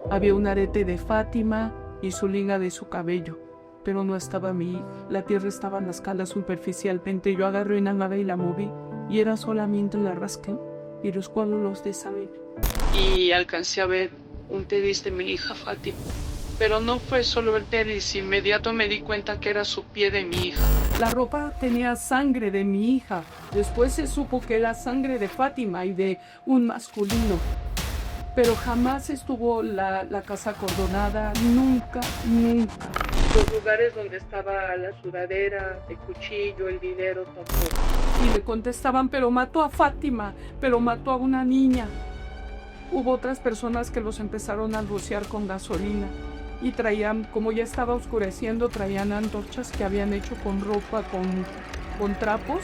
Había un arete de Fátima y su liga de su cabello, pero no estaba mi hija. La tierra estaba en la escala superficialmente. Yo agarré una nave y la moví, y era solamente la rasqué y los cuadros los desarmé. Y alcancé a ver un tenis de mi hija Fátima. Pero no fue solo el tenis, inmediato me di cuenta que era su pie de mi hija. La ropa tenía sangre de mi hija. Después se supo que era sangre de Fátima y de un masculino. Pero jamás estuvo la casa acordonada, nunca, nunca. Los lugares donde estaba la sudadera, el cuchillo, el dinero, tampoco. Y le contestaban, pero mató a Fátima, pero mató a una niña. Hubo otras personas que los empezaron a rociar con gasolina y traían, como ya estaba oscureciendo, traían antorchas que habían hecho con ropa, con trapos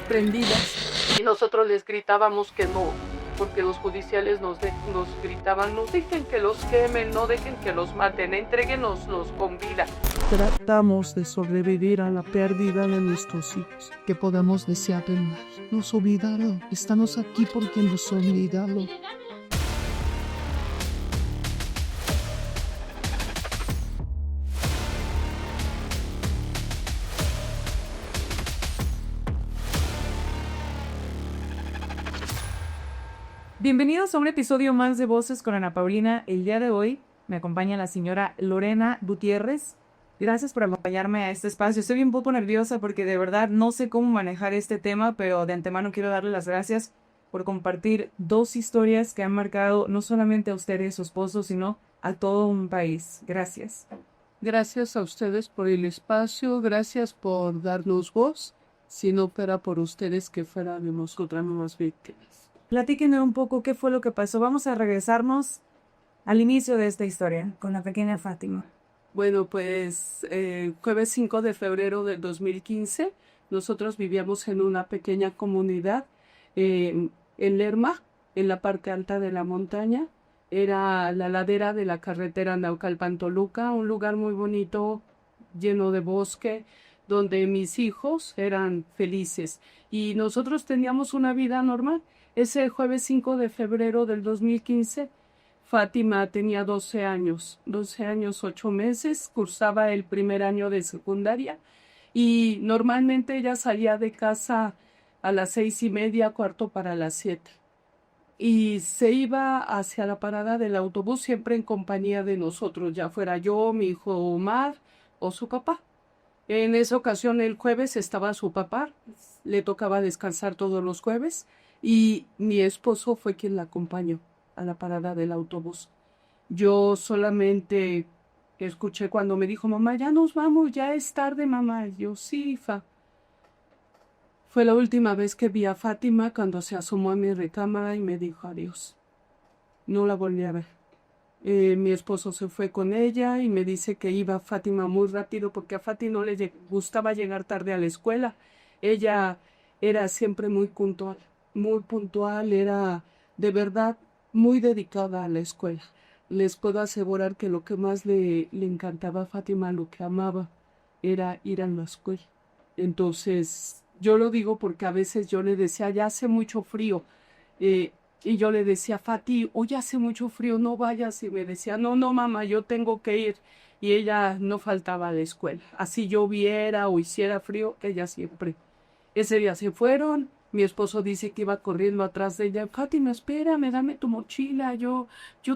prendidas. Y nosotros les gritábamos que no, porque los judiciales nos gritaban, no dejen que los quemen, no dejen que los maten, entréguenoslos con vida. Tratamos de sobrevivir a la pérdida de nuestros hijos. Que podamos desearle más. Nos olvidaron. Estamos aquí porque nos olvidaron. Bienvenidos a un episodio más de Voces con Ana Paulina. El día de hoy me acompaña la señora Lorena Gutiérrez. Gracias por acompañarme a este espacio. Estoy un poco nerviosa porque de verdad no sé cómo manejar este tema, pero de antemano quiero darle las gracias por compartir dos historias que han marcado no solamente a ustedes, su esposo, sino a todo un país. Gracias. Gracias a ustedes por el espacio, gracias por darnos voz. Si no fuera por ustedes, que fuéramos otras nuevas víctimas. Platíquenme un poco qué fue lo que pasó. Vamos a regresarnos al inicio de esta historia con la pequeña Fátima. Bueno, pues jueves 5 de febrero del 2015, nosotros vivíamos en una pequeña comunidad en Lerma, en la parte alta de la montaña. Era la ladera de la carretera Naucalpan-Toluca, un lugar muy bonito, lleno de bosque, donde mis hijos eran felices y nosotros teníamos una vida normal. Ese jueves 5 de febrero del 2015, Fátima tenía 12 años, 8 meses, cursaba el primer año de secundaria y normalmente ella salía de casa a las 6:30, cuarto para las 7. Y se iba hacia la parada del autobús siempre en compañía de nosotros, ya fuera yo, mi hijo Omar o su papá. En esa ocasión el jueves estaba su papá, le tocaba descansar todos los jueves y mi esposo fue quien la acompañó a la parada del autobús. Yo solamente escuché cuando me dijo, mamá, ya nos vamos, ya es tarde, mamá. Y yo, sí, Fa. Fue la última vez que vi a Fátima cuando se asomó a mi recámara y me dijo adiós. No la volví a ver. Mi esposo se fue con ella y me dice que iba Fátima muy rápido porque a Fátima no le gustaba llegar tarde a la escuela. Ella era siempre muy puntual, era de verdad muy dedicada a la escuela. Les puedo asegurar que lo que más le encantaba a Fátima, lo que amaba, era ir a la escuela. Entonces, yo lo digo porque a veces yo le decía, ya hace mucho frío, y yo le decía, Fati, hoy hace mucho frío, no vayas. Y me decía, no, mamá, yo tengo que ir. Y ella no faltaba a la escuela. Así lloviera o hiciera frío, ella siempre. Ese día se fueron. Mi esposo dice que iba corriendo atrás de ella. Fátima, espérame, dame tu mochila, yo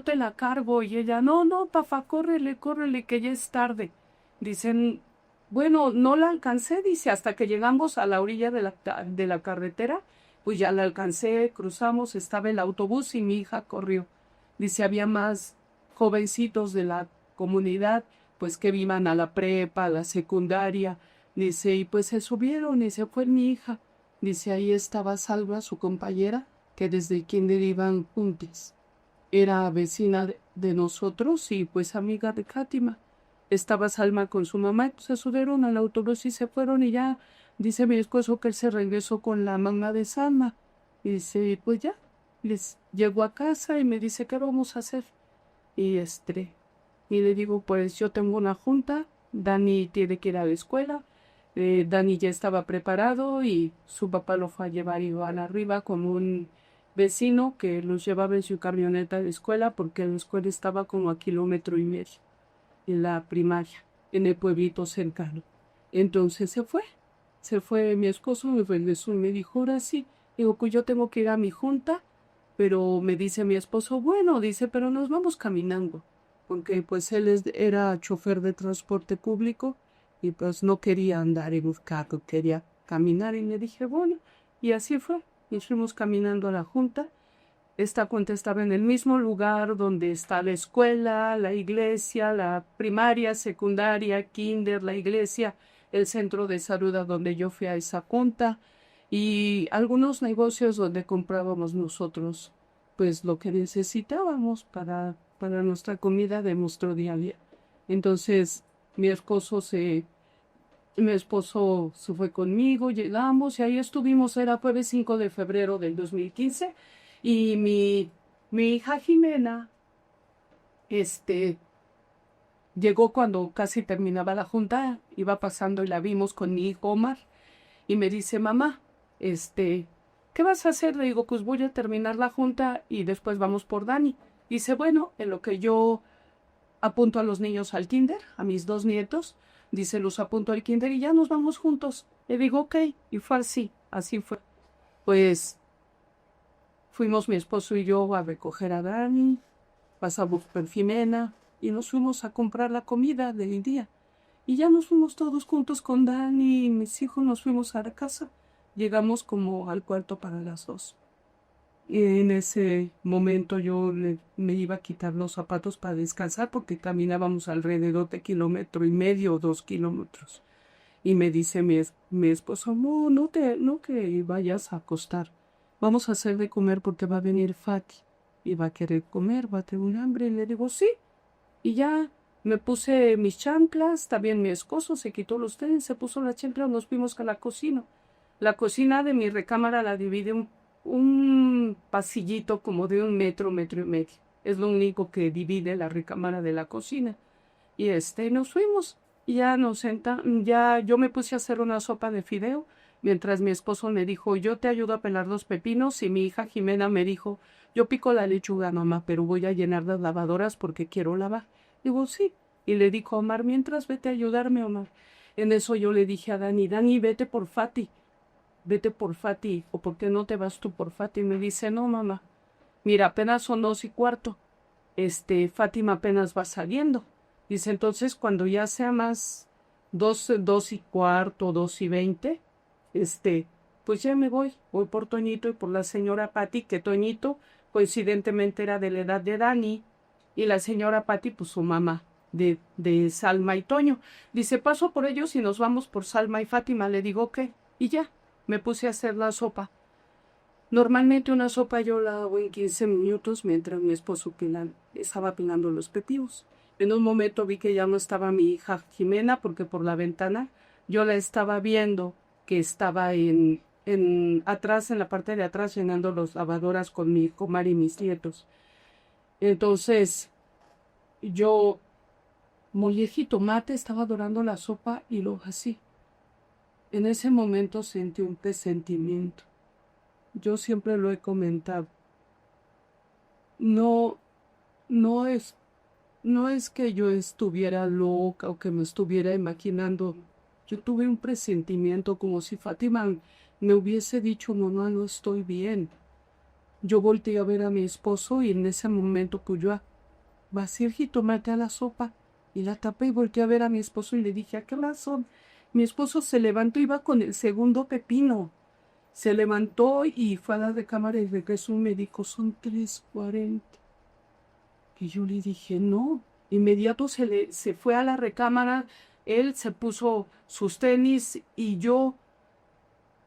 te la cargo. Y ella, no, papá, córrele, que ya es tarde. Dicen, bueno, no la alcancé, dice, hasta que llegamos a la orilla de la carretera. Pues ya la alcancé, cruzamos, estaba el autobús y mi hija corrió. Dice, había más jovencitos de la comunidad, pues que iban a la prepa, a la secundaria. Dice, y pues se subieron y se fue mi hija. Dice, ahí estaba Salva, su compañera, que desde kinder iban juntas. Era vecina de nosotros y pues amiga de Fátima. Estaba Salma con su mamá y pues se subieron al autobús y se fueron y ya. Dice mi esposo que él se regresó con la mamá de Salma. Y dice, pues ya, les llegó a casa y me dice, ¿qué vamos a hacer? Y le digo, pues yo tengo una junta, Dani tiene que ir a la escuela. Dani ya estaba preparado y su papá lo fue a llevar igual arriba con un vecino que los llevaba en su camioneta de escuela porque la escuela estaba como a 1,5 kilómetros en la primaria, en el pueblito cercano. Entonces se fue mi esposo, me regresó y me dijo, ahora sí, digo, pues yo tengo que ir a mi junta, pero me dice mi esposo, bueno, dice, pero nos vamos caminando, porque pues él era chofer de transporte público y pues no quería andar en un carro, quería caminar y le dije, bueno, y así fue, y fuimos caminando a la junta. Esta cuenta estaba en el mismo lugar donde está la escuela, la iglesia, la primaria, secundaria, kinder, la iglesia, el centro de salud a donde yo fui a esa junta y algunos negocios donde comprábamos nosotros pues lo que necesitábamos para nuestra comida de nuestro día a día. Entonces mi esposo se fue conmigo, llegamos y ahí estuvimos, era jueves 5 de febrero del 2015 y mi hija Jimena, llegó cuando casi terminaba la junta, iba pasando y la vimos con mi hijo Omar y me dice, mamá, ¿qué vas a hacer? Le digo, pues voy a terminar la junta y después vamos por Dani. Dice, bueno, en lo que yo apunto a los niños al kinder, a mis 2 nietos, dice, los apunto al kinder y ya nos vamos juntos. Le digo, ok, y fue así fue. Pues fuimos mi esposo y yo a recoger a Dani, pasamos por Jimena y nos fuimos a comprar la comida del día. Y ya nos fuimos todos juntos con Dani y mis hijos, nos fuimos a la casa. Llegamos como al cuarto para las 2. Y en ese momento me iba a quitar los zapatos para descansar porque caminábamos alrededor de 1,5 kilómetros o 2 kilómetros. Y me dice mi esposo, no que vayas a acostar. Vamos a hacer de comer porque va a venir Fati. Y va a querer comer, va a tener un hambre. Y le digo, sí. Y ya me puse mis chanclas, también mi esposo se quitó los tenis, se puso la chancla, nos fuimos a la cocina. La cocina de mi recámara la divide un pasillito como de 1 metro, 1,5 metros. Es lo único que divide la recámara de la cocina. Y nos fuimos. Y ya ya yo me puse a hacer una sopa de fideo, mientras mi esposo me dijo, yo te ayudo a pelar los pepinos, y mi hija Jimena me dijo, yo pico la lechuga, mamá, pero voy a llenar las lavadoras porque quiero lavar. Digo, sí. Y le dijo a Omar, mientras vete a ayudarme, Omar. En eso yo le dije a Dani, vete por Fati, o ¿por qué no te vas tú por Fati? Y me dice, no, mamá, mira, apenas son 2:15, Fátima apenas va saliendo. Dice, entonces cuando ya sea más 2:15, 2:20, pues ya me voy por Toñito y por la señora Pati, que Toñito coincidentemente era de la edad de Dani, y la señora Pati, pues su mamá, de Salma y Toño. Dice, paso por ellos y nos vamos por Salma y Fátima. Le digo, ¿qué? Y ya, me puse a hacer la sopa. Normalmente una sopa yo la hago en 15 minutos mientras mi esposo estaba pelando los pepinos. En un momento vi que ya no estaba mi hija Jimena porque por la ventana yo la estaba viendo que estaba atrás, en la parte de atrás, llenando las lavadoras con mi hijo Omar y mis nietos. Entonces yo molí el jitomate, estaba dorando la sopa y lo así. En ese momento sentí un presentimiento. Yo siempre lo he comentado. No, no es que yo estuviera loca o que me estuviera imaginando. Yo tuve un presentimiento como si Fátima me hubiese dicho, mamá, no estoy bien. Yo volteé a ver a mi esposo y en ese momento que yo vacié el jitomate a la sopa y la tapé y volteé a ver a mi esposo y le dije, ¿a qué razón? Mi esposo se levantó y iba con el segundo pepino. Se levantó y fue a la recámara y regresó y me dijo, son 3:40. Y yo le dije, no. Inmediato se fue a la recámara, él se puso sus tenis y yo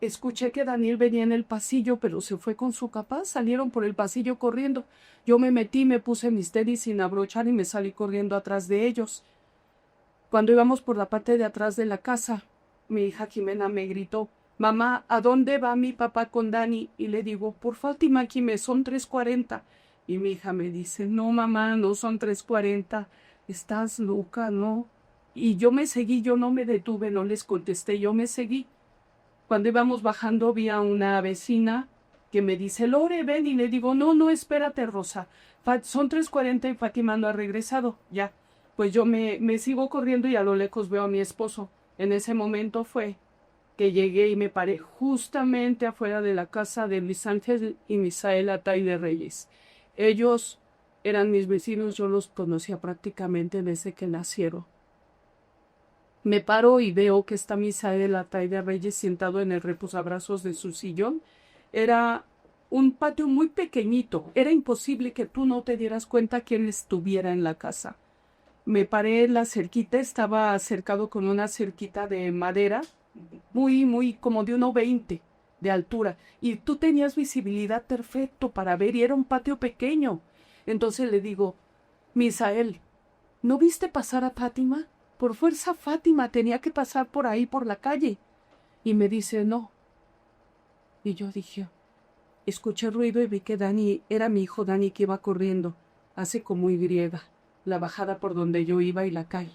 escuché que Daniel venía en el pasillo, pero se fue con su papá, salieron por el pasillo corriendo. Yo me metí, me puse mis tenis sin abrochar y me salí corriendo atrás de ellos. Cuando íbamos por la parte de atrás de la casa, mi hija Jimena me gritó, mamá, ¿a dónde va mi papá con Dani? Y le digo, por Fátima, Jimé, son 3:40. Y mi hija me dice, no, mamá, no son 3:40, estás loca, ¿no? Y yo me seguí, yo no me detuve, no les contesté, yo me seguí. Cuando íbamos bajando vi a una vecina que me dice, Lore, ven, y le digo, no, no, espérate, Rosa, son 3:40 y Fátima no ha regresado, ya. Pues yo me sigo corriendo y a lo lejos veo a mi esposo. En ese momento fue que llegué y me paré justamente afuera de la casa de Luis Ángel y Misael Atay de Reyes. Ellos eran mis vecinos, yo los conocía prácticamente desde que nacieron. Me paro y veo que está Misael Atay de Reyes sentado en el reposabrazos de su sillón. Era un patio muy pequeñito. Era imposible que tú no te dieras cuenta que él estuviera en la casa. Me paré en la cerquita, estaba cercado con una cerquita de madera, muy como de 1,20 de altura. Y tú tenías visibilidad perfecto para ver y era un patio pequeño. Entonces le digo, Misael, ¿no viste pasar a Fátima? Por fuerza Fátima tenía que pasar por ahí, por la calle. Y me dice, no. Y yo dije, escuché ruido y vi que Dani, era mi hijo Dani que iba corriendo, hace como Y, la bajada por donde yo iba y la calle.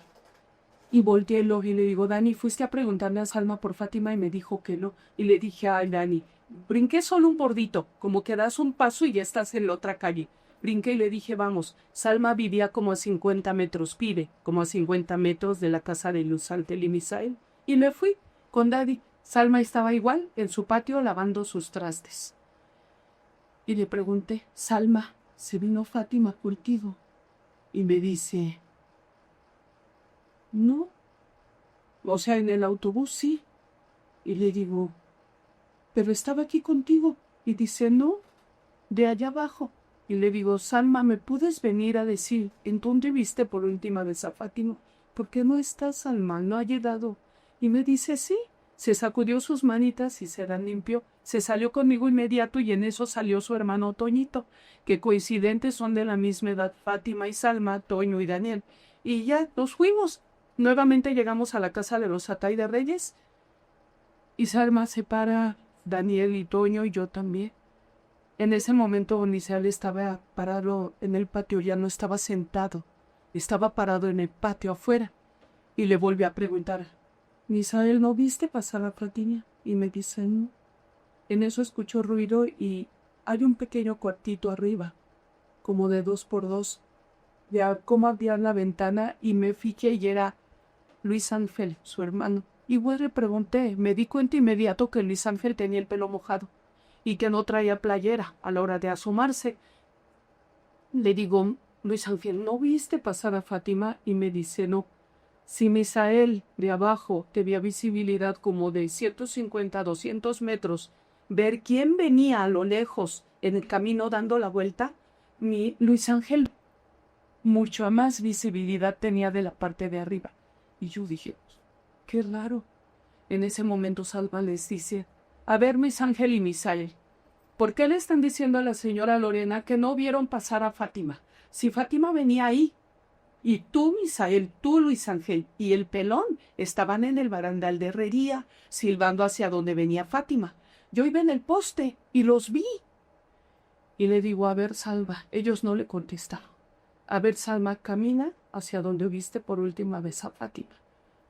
Y volteé el ojo y le digo, Dani, ¿fuiste a preguntarle a Salma por Fátima? Y me dijo que no. Y le dije, ay, Dani, brinqué solo un bordito, como que das un paso y ya estás en la otra calle. Brinqué y le dije, vamos, Salma vivía como a 50 metros, vive como a 50 metros de la casa de Luis Ángel y Misael. Y me fui con Daddy. Salma estaba igual en su patio lavando sus trastes. Y le pregunté, Salma, ¿se vino Fátima contigo? Y me dice, no. O sea, en el autobús sí. Y le digo, pero estaba aquí contigo. Y dice, no, de allá abajo. Y le digo, Salma, ¿me puedes venir a decir en dónde viste por última vez a Fátima? ¿Por qué no está Salma? ¿No ha llegado? Y me dice, sí. Se sacudió sus manitas y se las limpió. Se salió conmigo inmediato y en eso salió su hermano Toñito, que coincidentes son de la misma edad, Fátima y Salma, Toño y Daniel. Y ya nos fuimos. Nuevamente llegamos a la casa de los Atay de Reyes. Y Salma se para, Daniel y Toño y yo también. En ese momento Misael estaba parado en el patio, ya no estaba sentado. Estaba parado en el patio afuera. Y le volví a preguntar, Misael, ¿no viste pasar a Fátima? Y me dice, no. En eso escucho ruido y hay un pequeño cuartito arriba, como de 2x2. Ya como abría la ventana y me fijé y era Luis Ángel, su hermano. Igual le pregunté, me di cuenta inmediato que Luis Ángel tenía el pelo mojado y que no traía playera a la hora de asomarse. Le digo, Luis Ángel, ¿no viste pasar a Fátima? Y me dice, no. Si Misael de abajo tenía visibilidad como de 150 a 200 metros, ver quién venía a lo lejos en el camino dando la vuelta, mi Luis Ángel mucho más visibilidad tenía de la parte de arriba. Y yo dije, qué raro. En ese momento Salma les dice, a ver, Luis Ángel y Misael, ¿por qué le están diciendo a la señora Lorena que no vieron pasar a Fátima? Si Fátima venía ahí. Y tú, Misael, tú, Luis Ángel, y el pelón estaban en el barandal de herrería, silbando hacia donde venía Fátima. Yo iba en el poste y los vi. Y le digo, a ver, Salma, ellos no le contestaron. A ver, Salma, camina hacia donde viste por última vez a Fátima.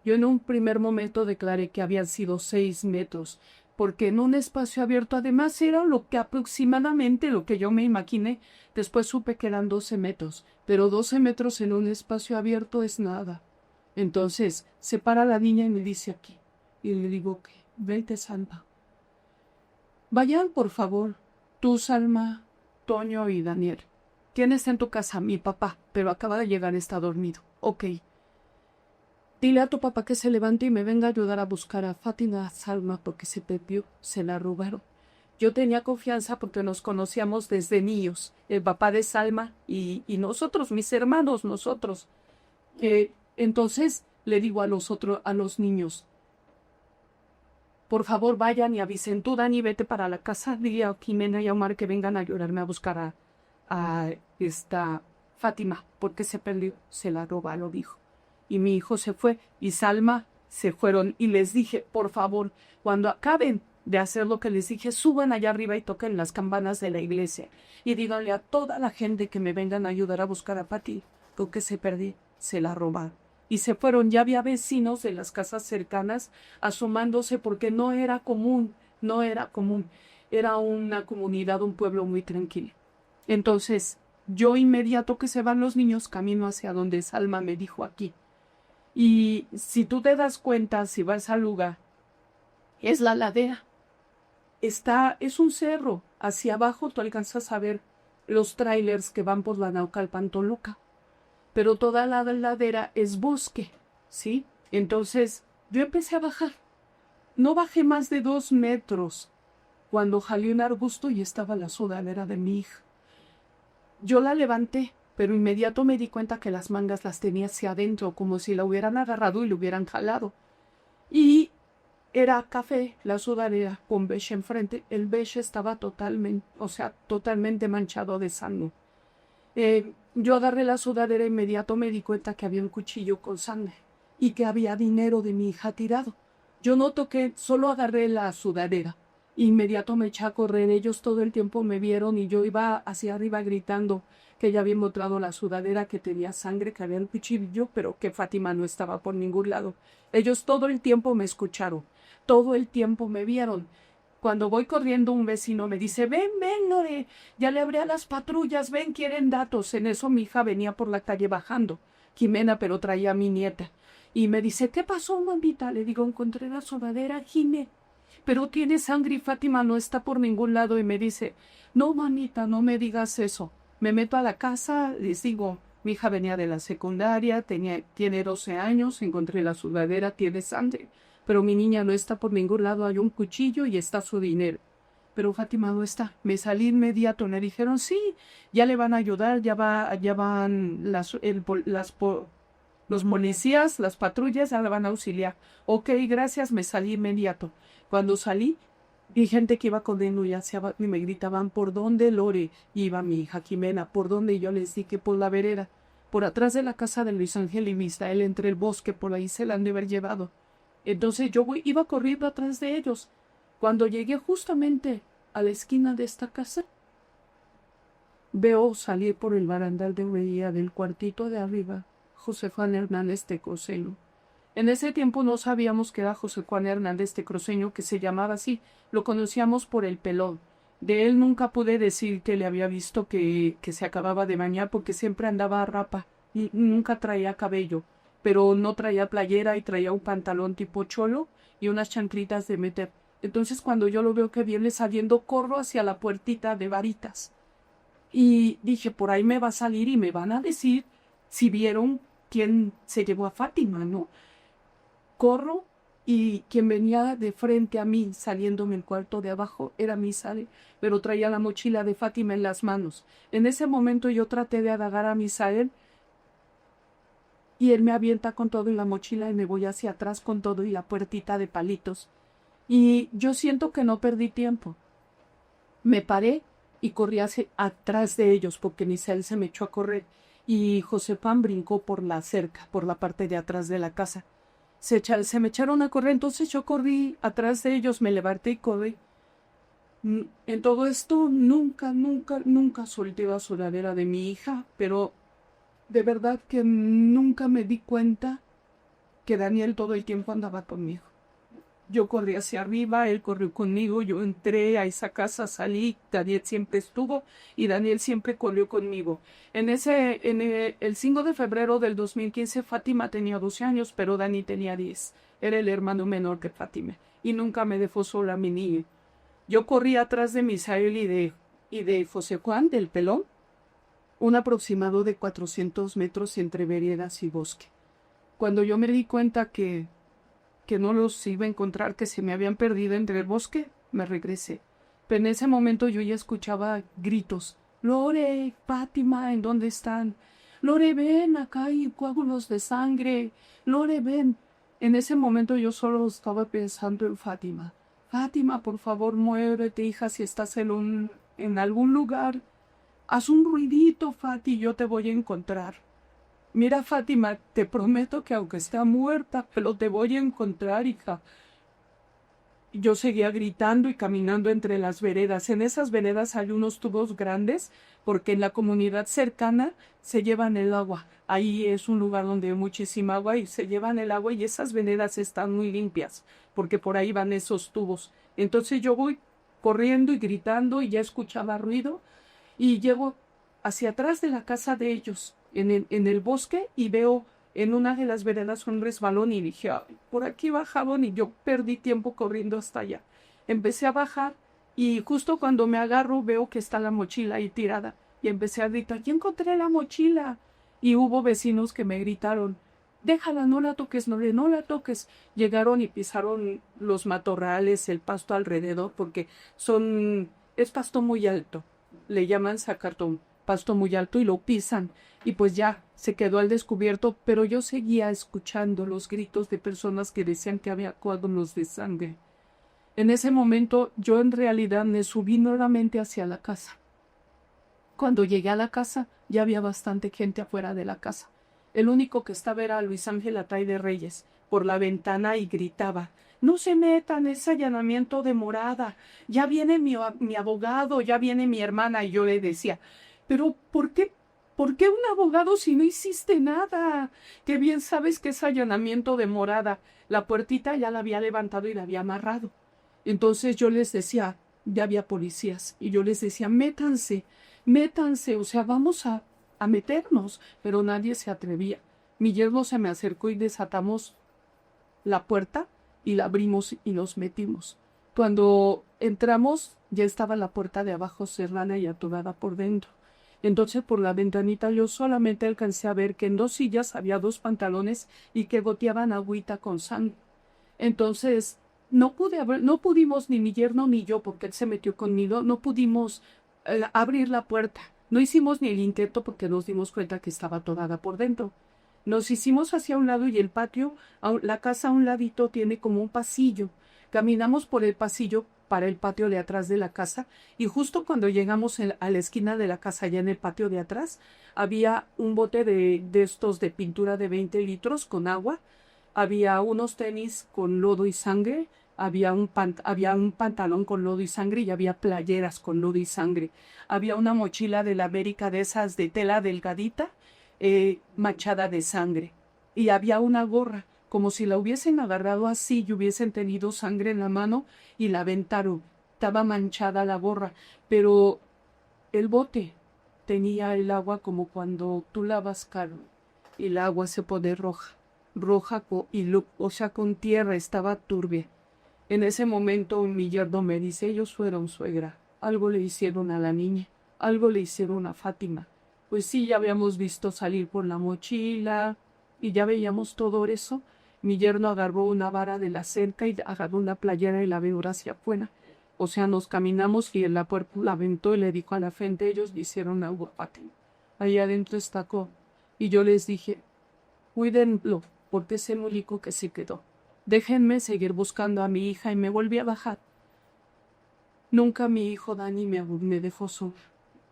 Yo en un primer momento declaré que habían sido 6 metros, porque en un espacio abierto además era lo que aproximadamente lo que yo me imaginé. Después supe que eran 12 metros, pero 12 metros en un espacio abierto es nada. Entonces se para la niña y me dice aquí, y le digo que, vete, Salma. Vayan, por favor, tú, Salma, Toño y Daniel. ¿Quién está en tu casa? Mi papá, pero acaba de llegar, está dormido. Ok. Dile a tu papá que se levante y me venga a ayudar a buscar a Fátima Salma porque se perdió, se la robaron. Yo tenía confianza porque nos conocíamos desde niños, el papá de Salma y nosotros, mis hermanos, nosotros. Entonces le digo a los niños, por favor vayan y avisen. Tú, Dani, vete para la casa, dile a Jimena y a Omar que vengan a ayudarme a buscar a esta Fátima porque se perdió, se la robaron, dijo. Y mi hijo se fue y Salma se fueron y les dije, por favor, cuando acaben de hacer lo que les dije, suban allá arriba y toquen las campanas de la iglesia y díganle a toda la gente que me vengan a ayudar a buscar a Fátima porque se perdió, se la robaron. Y se fueron, ya había vecinos de las casas cercanas asomándose porque no era común. era una comunidad, un pueblo muy tranquilo. Entonces, yo inmediato que se van los niños, camino hacia donde Salma me dijo aquí. Y si tú te das cuenta, si vas al lugar, es la ladera. Es un cerro. Hacia abajo tú alcanzas a ver los trailers que van por la Naucalpan Toluca. Pero toda la ladera es bosque, ¿sí? Entonces, yo empecé a bajar. No bajé más de 2 metros cuando jalé un arbusto y estaba la sudadera de mi hija. Yo la levanté, pero inmediato me di cuenta que las mangas las tenía hacia adentro, como si la hubieran agarrado y la hubieran jalado. Y era café, la sudadera, con beige enfrente. El beige estaba totalmente manchado de sangre. Yo agarré la sudadera e inmediato me di cuenta que había un cuchillo con sangre y que había dinero de mi hija tirado. Yo no toqué, solo agarré la sudadera. Inmediato me eché a correr. Ellos todo el tiempo me vieron y yo iba hacia arriba gritando que ya había encontrado la sudadera, que tenía sangre, que había un cuchillo, pero que Fátima no estaba por ningún lado. Ellos todo el tiempo me escucharon, todo el tiempo me vieron. Cuando voy corriendo, un vecino me dice, ven, Lore, ya le hablé a las patrullas, ven, quieren datos. En eso mi hija venía por la calle bajando, Jimena, pero traía a mi nieta. Y me dice, ¿qué pasó, mamita? Le digo, encontré la sudadera, Jimé, pero tiene sangre y Fátima no está por ningún lado. Y me dice, no, mamita, no me digas eso. Me meto a la casa, les digo, mi hija venía de la secundaria, tiene 12 años, encontré la sudadera, tiene sangre, pero mi niña no está por ningún lado, hay un cuchillo y está su dinero. Pero Fátima no está. Me salí inmediato, me dijeron, sí, ya le van a ayudar, ya van los policías, las patrullas, ya la van a auxiliar. Ok, gracias, me salí inmediato. Cuando salí, vi gente que iba corriendo y hacia abajo y me gritaban, ¿por dónde, Lore? Y iba mi hija Jimena, ¿por dónde? Y yo les dije, por la vereda, por atrás de la casa de Luis Ángel y Misael, entre el bosque, por ahí se la han de haber llevado. Entonces yo iba corriendo atrás de ellos. Cuando llegué justamente a la esquina de esta casa, veo salir por el barandal de veía del cuartito de arriba José Juan Hernández de Cruceño. En ese tiempo no sabíamos que era José Juan Hernández de Cruceño, que se llamaba así, lo conocíamos por el pelón. De él nunca pude decir que le había visto que se acababa de bañar, porque siempre andaba a rapa y nunca traía cabello, pero no traía playera y traía un pantalón tipo cholo y unas chanclitas de meter. Entonces cuando yo lo veo que viene saliendo, corro hacia la puertita de varitas. Y dije, por ahí me va a salir y me van a decir si vieron quién se llevó a Fátima, ¿no? Corro y quien venía de frente a mí, saliéndome el cuarto de abajo, era Misael, pero traía la mochila de Fátima en las manos. En ese momento yo traté de agarrar a Misael y él me avienta con todo y la mochila y me voy hacia atrás con todo y la puertita de palitos. Y yo siento que no perdí tiempo. Me paré y corrí hacia atrás de ellos porque Misael se me echó a correr y José Juan brincó por la cerca, por la parte de atrás de la casa. Se me echaron a correr, entonces yo corrí atrás de ellos, me levanté y corrí. En todo esto nunca solté la sudadera de mi hija, pero de verdad que nunca me di cuenta que Daniel todo el tiempo andaba conmigo. Yo corrí hacia arriba, él corrió conmigo, yo entré a esa casa, salí, Daniel siempre estuvo y Daniel siempre corrió conmigo. El 5 de febrero del 2015 Fátima tenía 12 años, pero Dani tenía 10. Era el hermano menor que Fátima y nunca me dejó sola a mi niña. Yo corrí atrás de Misael y de José Juan, del pelón, un aproximado de 400 metros entre veredas y bosque. Cuando yo me di cuenta que no los iba a encontrar, que se me habían perdido entre el bosque, me regresé. Pero en ese momento yo ya escuchaba gritos. Lore, Fátima, ¿en dónde están? Lore, ven, acá hay coágulos de sangre. Lore, ven. En ese momento yo solo estaba pensando en Fátima. Fátima, por favor, muévete, hija, si estás en algún lugar. Haz un ruidito, Fati, yo te voy a encontrar. Mira, Fátima, te prometo que aunque esté muerta, pero te voy a encontrar, hija. Yo seguía gritando y caminando entre las veredas. En esas veredas hay unos tubos grandes, porque en la comunidad cercana se llevan el agua. Ahí es un lugar donde hay muchísima agua y se llevan el agua y esas veredas están muy limpias, porque por ahí van esos tubos. Entonces yo voy corriendo y gritando y ya escuchaba ruido y llego hacia atrás de la casa de ellos, en el bosque, y veo en una de las veredas un resbalón y dije, "Ay, por aquí bajaban", y yo perdí tiempo corriendo hasta allá. Empecé a bajar y justo cuando me agarro veo que está la mochila ahí tirada y empecé a gritar, "¡Ya encontré la mochila!". Y hubo vecinos que me gritaron, "Déjala, no la toques, no la toques". Llegaron y pisaron los matorrales, el pasto alrededor, porque es pasto muy alto, le llaman sacartón, pasto muy alto, y lo pisan, y pues ya se quedó al descubierto, pero yo seguía escuchando los gritos de personas que decían que había coágulos de sangre. En ese momento yo en realidad me subí nuevamente hacia la casa. Cuando llegué a la casa ya había bastante gente afuera de la casa. El único que estaba era Luis Ángel Atay de Reyes, por la ventana, y gritaba, "No se metan, es allanamiento de morada, ya viene mi abogado, ya viene mi hermana". Y yo le decía, "Pero ¿por qué un abogado si no hiciste nada? Qué bien sabes que es allanamiento de morada". La puertita ya la había levantado y la había amarrado. Entonces yo les decía, ya había policías, y yo les decía, métanse, métanse, o sea, vamos a meternos, pero nadie se atrevía. Mi yerno se me acercó y desatamos la puerta y la abrimos y nos metimos. Cuando entramos ya estaba la puerta de abajo cerrada y atorada por dentro. Entonces por la ventanita yo solamente alcancé a ver que en 2 sillas había 2 pantalones y que goteaban agüita con sangre. Entonces no pudimos, ni mi yerno ni yo, porque él se metió conmigo, no pudimos abrir la puerta. No hicimos ni el intento porque nos dimos cuenta que estaba atorada por dentro. Nos hicimos hacia un lado y el patio, la casa a un ladito tiene como un pasillo. Caminamos por el pasillo para el patio de atrás de la casa, y justo cuando llegamos a la esquina de la casa, ya en el patio de atrás, había un bote de estos de pintura de 20 litros con agua, había unos tenis con lodo y sangre, había un pantalón con lodo y sangre, y había playeras con lodo y sangre. Había una mochila de la América, de esas de tela delgadita, manchada de sangre. Y había una gorra, como si la hubiesen agarrado así y hubiesen tenido sangre en la mano y la aventaron. Estaba manchada la gorra, pero el bote tenía el agua como cuando tú lavas carne y el agua se pone roja, o sea, con tierra, estaba turbia. En ese momento mi yerno me dice, ellos fueron, suegra, algo le hicieron a la niña, algo le hicieron a Fátima. Pues sí, ya habíamos visto salir por la mochila y ya veíamos todo eso. Mi yerno agarró una vara de la cerca y agarró una playera y la abrió hacia afuera. O sea, nos caminamos y la puerta la aventó y le dijo a la frente, ellos le hicieron algo a Fátima. Ahí adentro estacó. Y yo les dije, cuídenlo, porque es el único que se quedó. Déjenme seguir buscando a mi hija, y me volví a bajar. Nunca mi hijo Dani me dejó solo.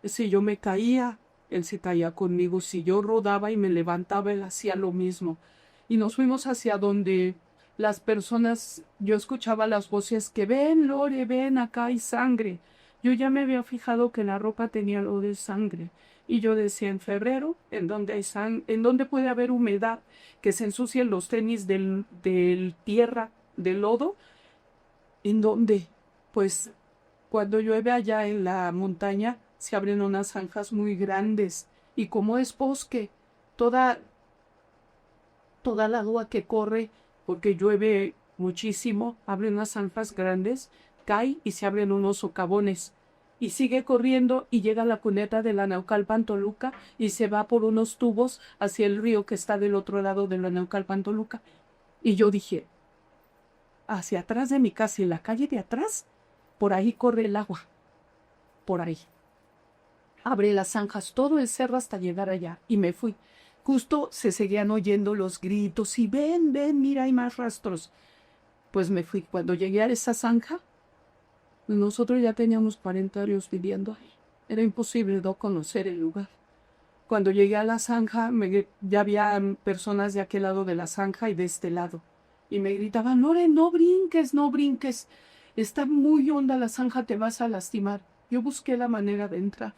Si yo me caía, él se caía conmigo. Si yo rodaba y me levantaba, él hacía lo mismo. Y nos fuimos hacia donde las personas, yo escuchaba las voces que ven, Lore, ven, acá hay sangre. Yo ya me había fijado que la ropa tenía lo de sangre. Y yo decía, en febrero, en donde puede haber humedad, que se ensucien los tenis del tierra, del lodo, ¿en dónde? Pues cuando llueve allá en la montaña, se abren unas zanjas muy grandes, y como es bosque, toda la agua que corre, porque llueve muchísimo, abre unas zanjas grandes, cae y se abren unos socavones. Y sigue corriendo y llega a la cuneta de la Naucalpan Toluca y se va por unos tubos hacia el río que está del otro lado de la Naucalpan Toluca. Y yo dije, hacia atrás de mi casa, en la calle de atrás, por ahí corre el agua. Por ahí. Abre las zanjas, todo el cerro hasta llegar allá. Y me fui. Justo se seguían oyendo los gritos y ven, mira, hay más rastros. Pues me fui. Cuando llegué a esa zanja, nosotros ya teníamos 40 años viviendo ahí. Era imposible no conocer el lugar. Cuando llegué a la zanja, ya había personas de aquel lado de la zanja y de este lado. Y me gritaban, Lore, no brinques, no brinques. Está muy honda la zanja, te vas a lastimar. Yo busqué la manera de entrar.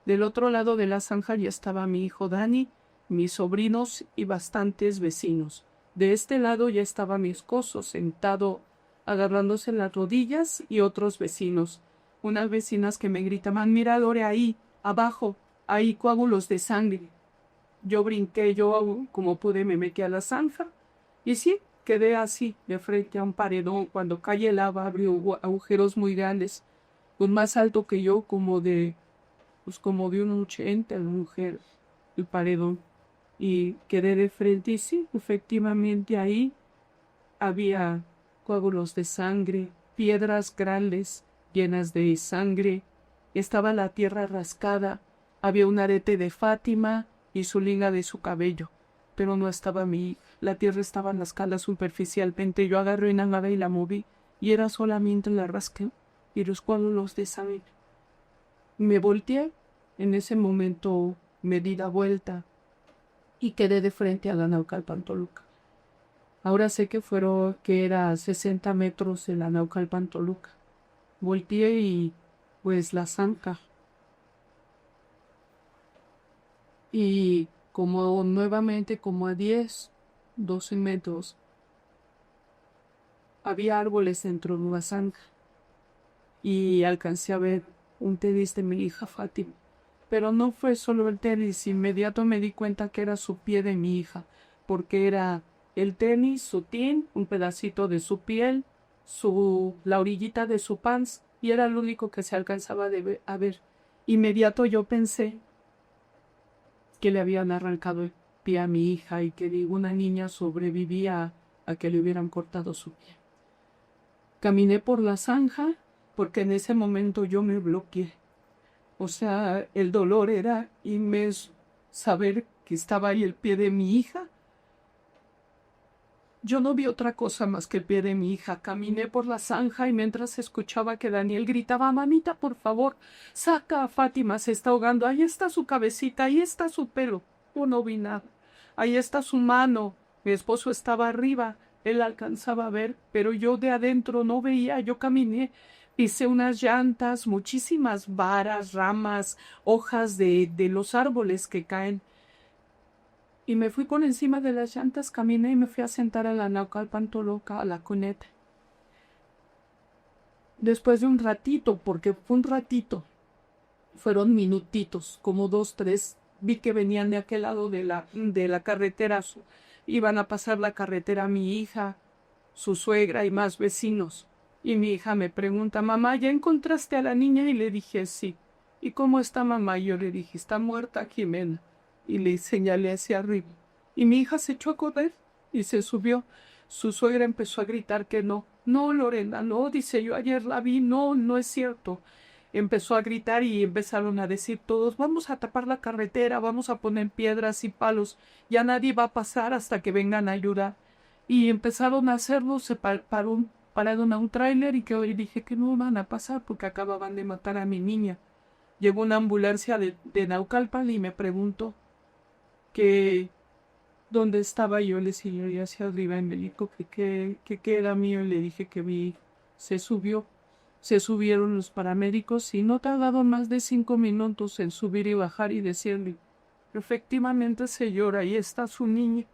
Del otro lado de la zanja ya estaba mi hijo Dani, mis sobrinos y bastantes vecinos. De este lado ya estaba mi esposo sentado agarrándose las rodillas y otros vecinos. unas vecinas que me gritaban, mira Lore, ahí, abajo, hay coágulos de sangre. Yo brinqué, yo como pude me metí a la zanja y sí, quedé así, de frente a un paredón. Cuando cae el lava abrió agujeros muy grandes, pues más alto que yo, como de un 80 la mujer, el paredón. Y quedé de frente y sí, efectivamente ahí había coágulos de sangre, piedras grandes llenas de sangre, estaba la tierra rascada, había un arete de Fátima y su liga de su cabello, pero no estaba mi hija. La tierra estaba rascada superficialmente. Yo agarré una nada y la moví, y era solamente la rasqué y los coágulos de sangre. Me volteé, en ese momento me di la vuelta y quedé de frente a la Naucalpan Toluca. Ahora sé que era 60 metros de la Naucalpan Toluca. Volteé y pues la zanja. Y como nuevamente como a 10, 12 metros, había árboles dentro de la zanja. Y alcancé a ver un tenis de mi hija Fátima. Pero no fue solo el tenis, inmediato me di cuenta que era su pie de mi hija, porque era el tenis, su tin, un pedacito de su piel, la orillita de su pants, y era lo único que se alcanzaba a ver. Inmediato yo pensé que le habían arrancado el pie a mi hija y que ninguna niña sobrevivía a que le hubieran cortado su pie. Caminé por la zanja porque en ese momento yo me bloqueé. O sea, el dolor era inmenso. Saber que estaba ahí el pie de mi hija. Yo no vi otra cosa más que el pie de mi hija. Caminé por la zanja y mientras escuchaba que Daniel gritaba, mamita, por favor, saca a Fátima, se está ahogando. Ahí está su cabecita, ahí está su pelo. Yo no vi nada. Ahí está su mano. Mi esposo estaba arriba. Él alcanzaba a ver, pero yo de adentro no veía. Yo caminé. Pisé unas llantas, muchísimas varas, ramas, hojas de los árboles que caen. Y me fui por encima de las llantas, caminé y me fui a sentar a la Naucalpan Toluca, a la cuneta. Después de un ratito, porque fue un ratito, fueron minutitos, como 2, 3, vi que venían de aquel lado de la carretera, iban a pasar la carretera mi hija, su suegra y más vecinos. Y mi hija me pregunta, mamá, ¿ya encontraste a la niña? Y le dije, sí. ¿Y cómo está mamá? Y yo le dije, está muerta Jimena. Y le señalé hacia arriba. Y mi hija se echó a correr y se subió. Su suegra empezó a gritar que no. No, Lorena, no, dice, yo ayer la vi, no, no es cierto. Empezó a gritar y empezaron a decir todos, vamos a tapar la carretera, vamos a poner piedras y palos, ya nadie va a pasar hasta que vengan a ayudar. Y empezaron a hacerlo, se pararon a un tráiler y que hoy dije que no van a pasar porque acababan de matar a mi niña. Llegó una ambulancia de Naucalpan y me preguntó que dónde estaba yo. Le señalé hacia arriba y me dijo que era mío y le dije que se subieron los paramédicos y no tardaron más de 5 minutos en subir y bajar y decirle, efectivamente señora, ahí está su niña,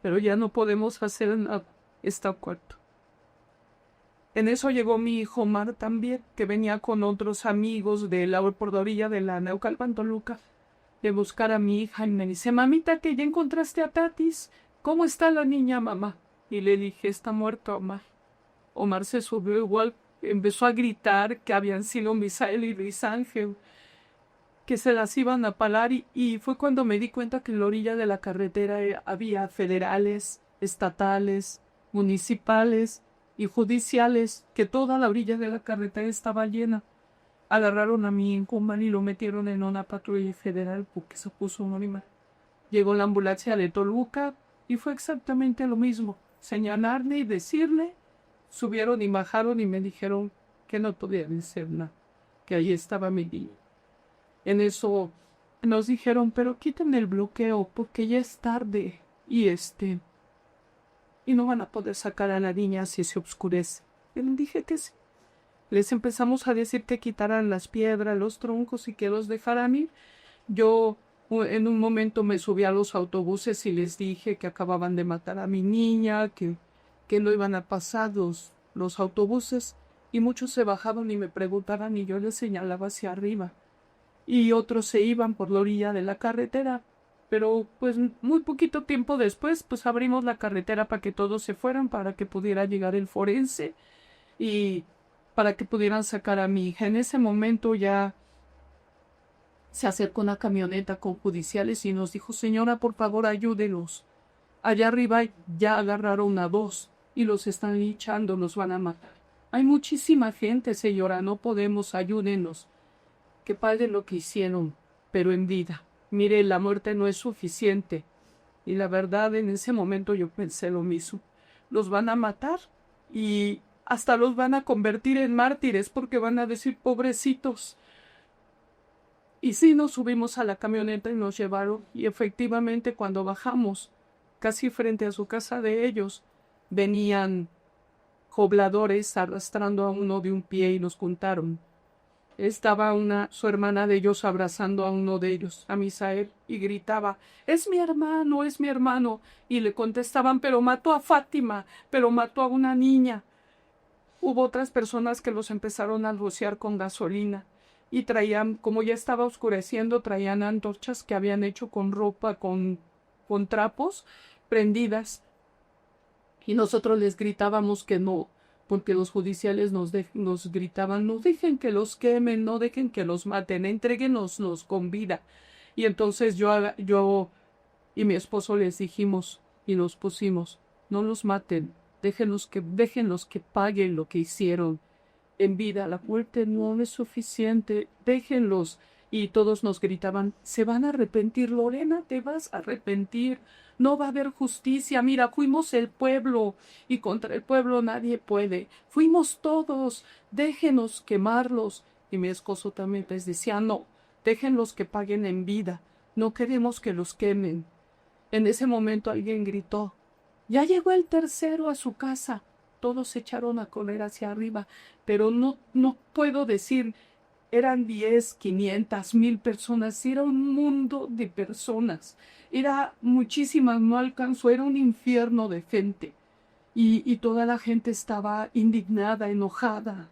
pero ya no podemos hacer nada, está muerto. En eso llegó mi hijo Omar también, que venía con otros amigos por la orilla de la Naucalpan Toluca, de buscar a mi hija, y me dice, mamita, que ya encontraste a Tatis, ¿cómo está la niña, mamá? Y le dije, está muerta, Omar. Omar se subió igual, empezó a gritar que habían sido Misael y Luis Ángel, que se las iban a palar, y fue cuando me di cuenta que en la orilla de la carretera había federales, estatales, municipales y judiciales, que toda la orilla de la carretera estaba llena. Agarraron a mi hijo y lo metieron en una patrulla federal porque se puso un animal. Llegó la ambulancia de Toluca y fue exactamente lo mismo. Señalarle y decirle, subieron y bajaron y me dijeron que no podían hacer nada, que ahí estaba mi niño. En eso nos dijeron, pero quiten el bloqueo porque ya es tarde y no van a poder sacar a la niña si se oscurece. Y les dije que sí. Les empezamos a decir que quitaran las piedras, los troncos y que los dejaran ir. Yo en un momento me subí a los autobuses y les dije que acababan de matar a mi niña, que no iban a pasar los autobuses. y muchos se bajaban y me preguntaban y yo les señalaba hacia arriba. Y otros se iban por la orilla de la carretera. Pero pues muy poquito tiempo después pues abrimos la carretera para que todos se fueran, para que pudiera llegar el forense y para que pudieran sacar a mi hija. En ese momento ya se acercó una camioneta con judiciales y nos dijo, señora, por favor, ayúdenos. Allá arriba ya agarraron a 2 y los están echando, los van a matar. Hay muchísima gente, señora, no podemos, ayúdenos. Que paguen lo que hicieron, pero en vida. Mire, la muerte no es suficiente. Y la verdad, en ese momento yo pensé lo mismo. Los van a matar y hasta los van a convertir en mártires porque van a decir pobrecitos. Y sí, nos subimos a la camioneta y nos llevaron. Y efectivamente, cuando bajamos, casi frente a su casa de ellos, venían pobladores arrastrando a uno de un pie y nos contaron. Estaba su hermana de ellos abrazando a uno de ellos, a Misael, y gritaba, es mi hermano, es mi hermano. Y le contestaban, pero mató a Fátima, pero mató a una niña. Hubo otras personas que los empezaron a rociar con gasolina y traían, como ya estaba oscureciendo, traían antorchas que habían hecho con ropa, con trapos prendidas. Y nosotros les gritábamos que no, porque los judiciales nos gritaban, no dejen que los quemen, no dejen que los maten, entréguenoslos con vida. Y entonces yo y mi esposo les dijimos y nos pusimos, no los maten, déjenlos que paguen lo que hicieron en vida, la muerte no es suficiente, déjenlos. Y todos nos gritaban, se van a arrepentir, Lorena, te vas a arrepentir, no va a haber justicia, mira, fuimos el pueblo y contra el pueblo nadie puede, fuimos todos, déjenos quemarlos. Y mi esposo también les decía, no, déjenlos que paguen en vida, no queremos que los quemen. En ese momento alguien gritó, ya llegó el tercero a su casa. Todos se echaron a correr hacia arriba, pero no puedo decir, eran 10, 500, 1000 personas, era un mundo de personas, era muchísimas, no alcanzó, era un infierno de gente, y toda la gente estaba indignada, enojada,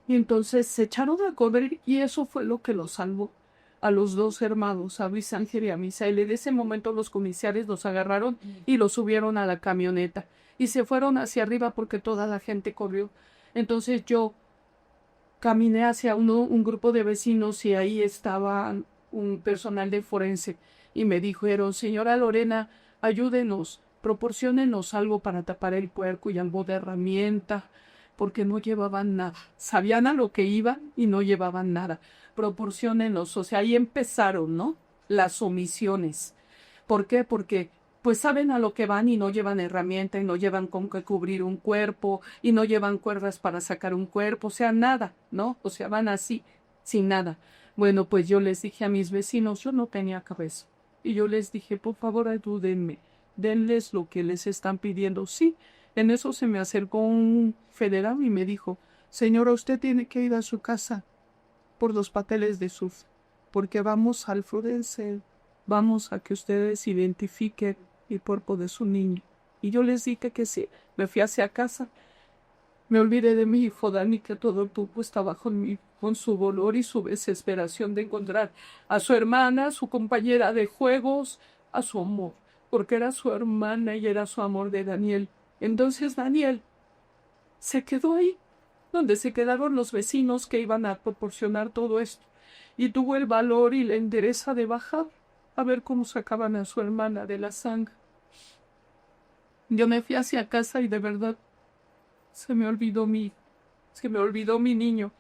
y entonces se echaron a correr, y eso fue lo que los salvó a los 2 hermanos, a Luis Ángel y a Misael. En ese momento los comisarios los agarraron y los subieron a la camioneta, y se fueron hacia arriba porque toda la gente corrió. Entonces yo caminé hacia un grupo de vecinos y ahí estaba un personal de forense y me dijeron, señora Lorena, ayúdenos, proporciónenos algo para tapar el cuerpo y algo de herramienta, porque no llevaban nada. Sabían a lo que iban y no llevaban nada. Proporciónenos, o sea, ahí empezaron, ¿no? Las omisiones. ¿Por qué? Porque pues saben a lo que van y no llevan herramienta y no llevan con qué cubrir un cuerpo y no llevan cuerdas para sacar un cuerpo, o sea, nada, ¿no? O sea, van así, sin nada. Bueno, pues yo les dije a mis vecinos, yo no tenía cabeza. Y yo les dije, por favor, ayúdenme, denles lo que les están pidiendo. Sí, en eso se me acercó un federal y me dijo, señora, usted tiene que ir a su casa por los papeles de SUF, porque vamos al forense, vamos a que ustedes identifiquen el cuerpo de su niño. Y yo les dije que sí. Me fui hacia casa. Me olvidé de mi hijo Dani, que todo el tiempo estaba con su dolor y su desesperación de encontrar a su hermana, su compañera de juegos, a su amor, porque era su hermana y era su amor de Daniel. Entonces Daniel se quedó ahí, donde se quedaron los vecinos que iban a proporcionar todo esto, y tuvo el valor y la entereza de bajar a ver cómo sacaban a su hermana de la sangre. Yo me fui hacia casa y de verdad se me olvidó mi niño.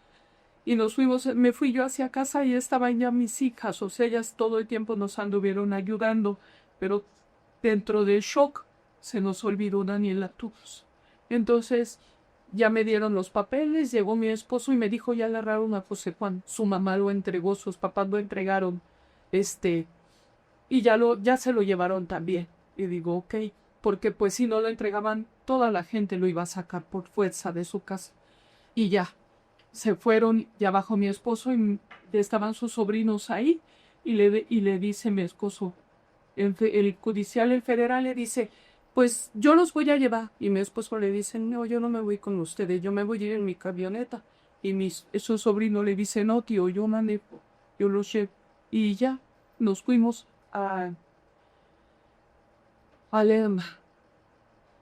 Y me fui yo hacia casa y estaban ya mis hijas, o sea, ellas todo el tiempo nos anduvieron ayudando, pero dentro del shock se nos olvidó Daniel a todos. Entonces ya me dieron los papeles, llegó mi esposo y me dijo, ya agarraron a José Juan, su mamá lo entregó, sus papás lo entregaron, y ya se lo llevaron también. Y digo, ok, porque pues si no lo entregaban, toda la gente lo iba a sacar por fuerza de su casa. Y ya, se fueron, ya bajó mi esposo y estaban sus sobrinos ahí, y le dice mi esposo, el judicial, el federal, le dice, pues yo los voy a llevar. Y mi esposo le dice, no, yo no me voy con ustedes, yo me voy a ir en mi camioneta. Y su sobrino le dice, no, tío, yo manejo, yo los llevo. Y ya, nos fuimos a Lerma,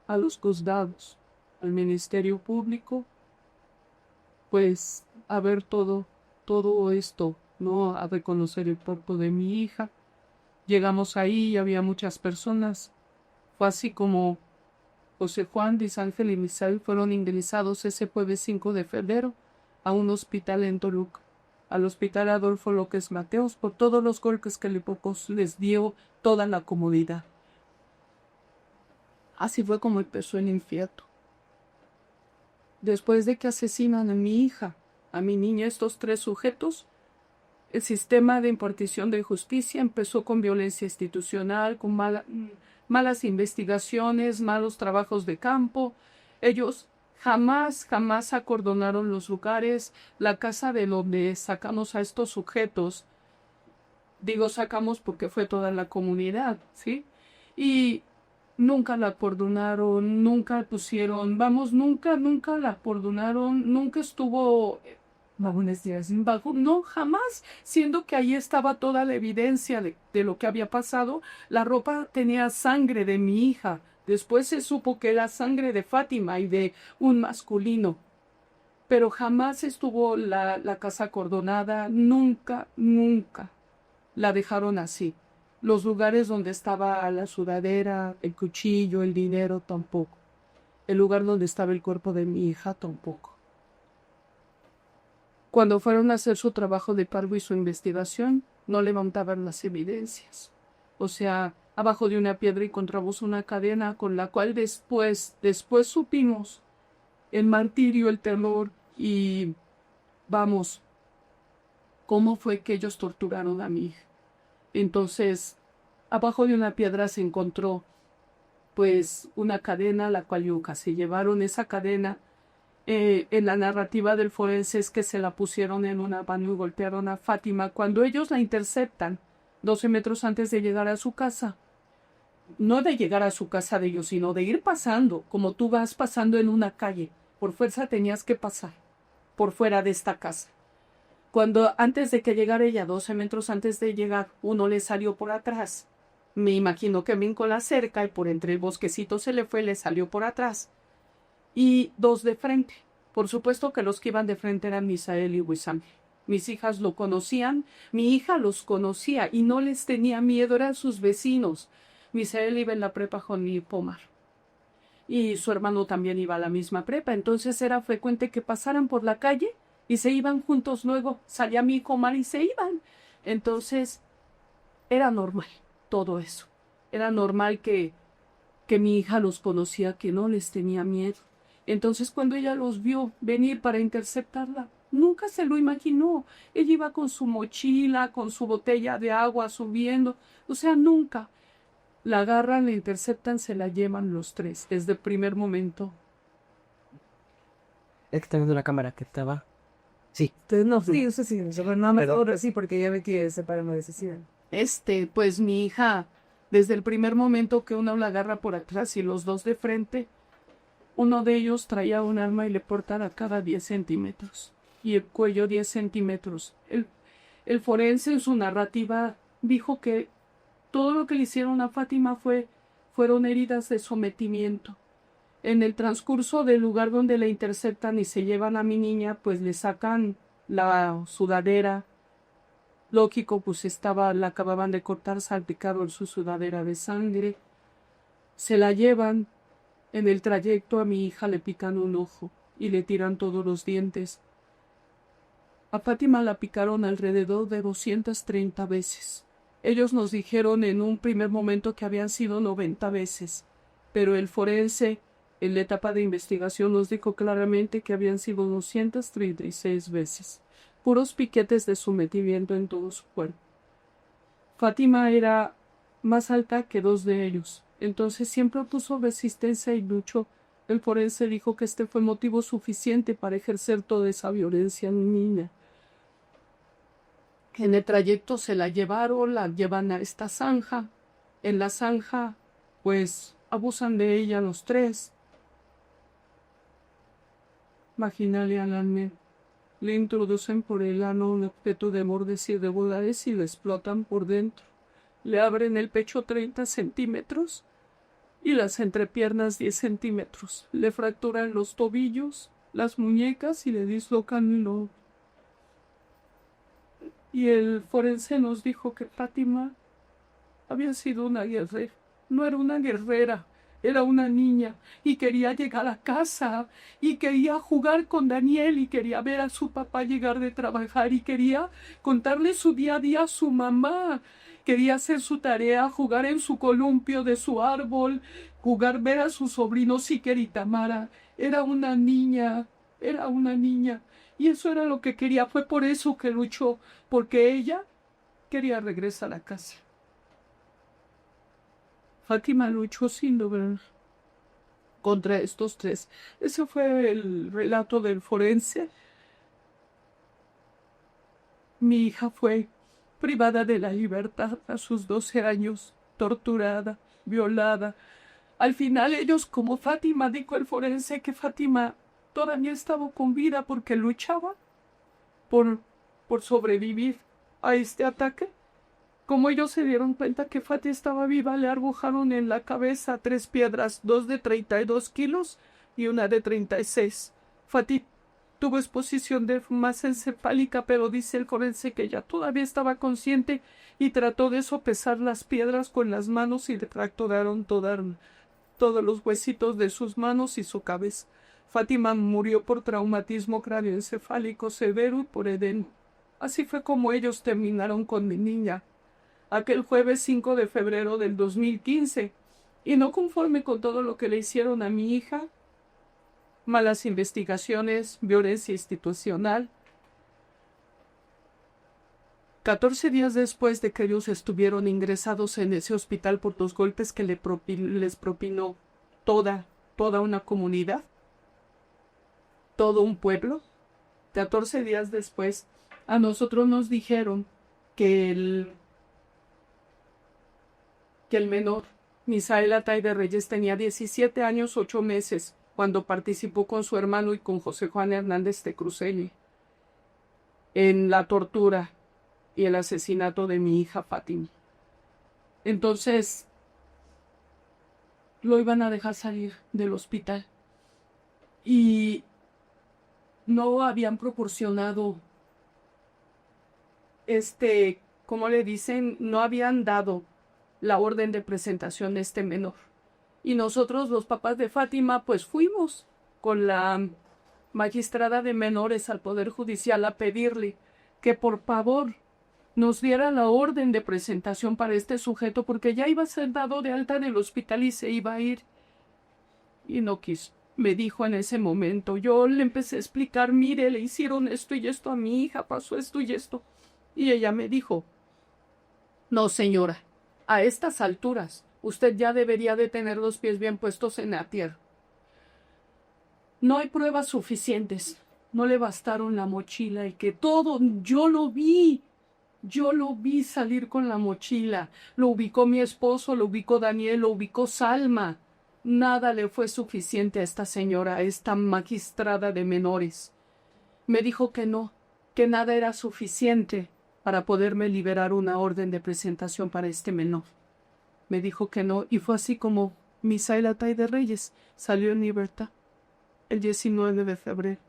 a los juzgados, al Ministerio Público, pues a ver todo esto, ¿no? A reconocer el cuerpo de mi hija. Llegamos ahí y había muchas personas. Fue así como José Juan, Luis Ángel y Misael fueron ingresados ese jueves 5 de febrero a un hospital en Toluca, al Hospital Adolfo López Mateos, por todos los golpes que les dio toda la comunidad. Así fue como empezó el infierno. Después de que asesinan a mi hija, a mi niña, estos 3 sujetos, el sistema de impartición de justicia empezó con violencia institucional, con malas investigaciones, malos trabajos de campo. Ellos jamás acordonaron los lugares, la casa de donde sacamos a estos sujetos. Digo sacamos porque fue toda la comunidad, ¿sí? Y nunca la acordonaron, nunca pusieron, nunca la acordonaron, nunca estuvo bajo investigación, no, jamás, siendo que ahí estaba toda la evidencia de lo que había pasado. La ropa tenía sangre de mi hija, después se supo que era sangre de Fátima y de un masculino, pero jamás estuvo la casa acordonada, nunca la dejaron así. Los lugares donde estaba la sudadera, el cuchillo, el dinero, tampoco. El lugar donde estaba el cuerpo de mi hija, tampoco. Cuando fueron a hacer su trabajo de cargo y su investigación, no levantaban las evidencias. O sea, abajo de una piedra encontramos una cadena con la cual después supimos el martirio, el terror y, vamos, cómo fue que ellos torturaron a mi hija. Entonces, abajo de una piedra se encontró, pues, una cadena, la cual se llevaron esa cadena. En la narrativa del forense es que se la pusieron en una mano y golpearon a Fátima. Cuando ellos la interceptan, 12 metros antes de llegar a su casa, no de llegar a su casa de ellos, sino de ir pasando, como tú vas pasando en una calle, por fuerza tenías que pasar por fuera de esta casa. Cuando antes de que llegara ella, 12 metros antes de llegar, uno le salió por atrás. Me imagino que brincó la cerca y por entre el bosquecito se le fue, le salió por atrás. Y 2 de frente. Por supuesto que los que iban de frente eran Misael y Luis Ángel. Mis hijas lo conocían, mi hija los conocía y no les tenía miedo, eran sus vecinos. Misael iba en la prepa Johnny Pomar. Y su hermano también iba a la misma prepa, entonces era frecuente que pasaran por la calle y se iban juntos, luego salía mi comar y se iban. Entonces, era normal todo eso. Era normal que mi hija los conocía, que no les tenía miedo. Entonces, cuando ella los vio venir para interceptarla, nunca se lo imaginó. Ella iba con su mochila, con su botella de agua subiendo. O sea, nunca. La agarran, la interceptan, se la llevan los 3, desde el primer momento. Es que está viendo la cámara que estaba. Sí. Ustedes no, sí, usted sí, pero nada más Pero- ahora sí, porque ya ve que se paran la decisión. Pues mi hija, desde el primer momento que uno la agarra por atrás y los 2 de frente, uno de ellos traía un arma y le portaba cada 10 centímetros. Y el cuello 10 centímetros. El forense en su narrativa dijo que todo lo que le hicieron a Fátima fueron heridas de sometimiento. En el transcurso del lugar donde la interceptan y se llevan a mi niña, pues le sacan la sudadera. Lógico, pues la acababan de cortar, salpicado en su sudadera de sangre. Se la llevan. En el trayecto a mi hija le pican un ojo y le tiran todos los dientes. A Fátima la picaron alrededor de 230 veces. Ellos nos dijeron en un primer momento que habían sido 90 veces, pero el forense en la etapa de investigación nos dijo claramente que habían sido 236 veces. Puros piquetes de sometimiento en todo su cuerpo. Fátima era más alta que 2 de ellos, entonces siempre puso resistencia y luchó. El forense dijo que este fue motivo suficiente para ejercer toda esa violencia en mi niña. En el trayecto se la llevan a esta zanja. En la zanja, pues, abusan de ella los tres. Vaginalmente le introducen por el ano un objeto de bordes irregulares y lo explotan por dentro. Le abren el pecho 30 centímetros y las entrepiernas 10 centímetros. Le fracturan los tobillos, las muñecas y le dislocan el lomo. Y el forense nos dijo que Fátima había sido una guerrera. No era una guerrera, era una niña y quería llegar a casa y quería jugar con Daniel y quería ver a su papá llegar de trabajar y quería contarle su día a día a su mamá. Quería hacer su tarea, jugar en su columpio de su árbol, jugar, ver a sus sobrinos Iker y Tamara. Era una niña, era una niña. Y eso era lo que quería. Fue por eso que luchó, porque ella quería regresar a casa. Fátima luchó sin lograr contra estos tres. Ese fue el relato del forense. Mi hija fue privada de la libertad a sus 12 años, torturada, violada. Al final ellos, como Fátima, dijo el forense que Fátima todavía estaba con vida porque luchaba por sobrevivir a este ataque. Como ellos se dieron cuenta que Fati estaba viva, le arrojaron en la cabeza 3 piedras, 2 de 32 kilos y una de 36. Fati tuvo exposición de masa encefálica, pero dice el forense que ella todavía estaba consciente y trató de sopesar las piedras con las manos y le fracturaron todos los huesitos de sus manos y su cabeza. Fátima murió por traumatismo cráneoencefálico severo y por edema. Así fue como ellos terminaron con mi niña aquel jueves 5 de febrero del 2015, y no conforme con todo lo que le hicieron a mi hija, malas investigaciones, violencia institucional. 14 días después de que ellos estuvieron ingresados en ese hospital por los golpes que les propinó toda una comunidad, todo un pueblo, 14 días después, a nosotros nos dijeron que el menor, Misael Atay de Reyes, tenía 17 años 8 meses cuando participó con su hermano y con José Juan Hernández de Crucelli en la tortura y el asesinato de mi hija Fátima. Entonces, lo iban a dejar salir del hospital y no habían proporcionado ¿cómo le dicen? No habían dado la orden de presentación de este menor. Y nosotros, los papás de Fátima, pues fuimos con la magistrada de menores al Poder Judicial a pedirle que por favor nos diera la orden de presentación para este sujeto porque ya iba a ser dado de alta del hospital y se iba a ir. Y no quiso. Me dijo en ese momento, yo le empecé a explicar, mire, le hicieron esto y esto a mi hija, pasó esto y esto. Y ella me dijo, no señora, a estas alturas, usted ya debería de tener los pies bien puestos en la tierra. No hay pruebas suficientes. No le bastaron la mochila y que todo, yo lo vi salir con la mochila. Lo ubicó mi esposo, lo ubicó Daniel, lo ubicó Salma. Nada le fue suficiente a esta señora, a esta magistrada de menores. Me dijo que no, que nada era suficiente para poderme liberar una orden de presentación para este menor. Me dijo que no, y fue así como Misael Atay de Reyes salió en libertad el 19 de febrero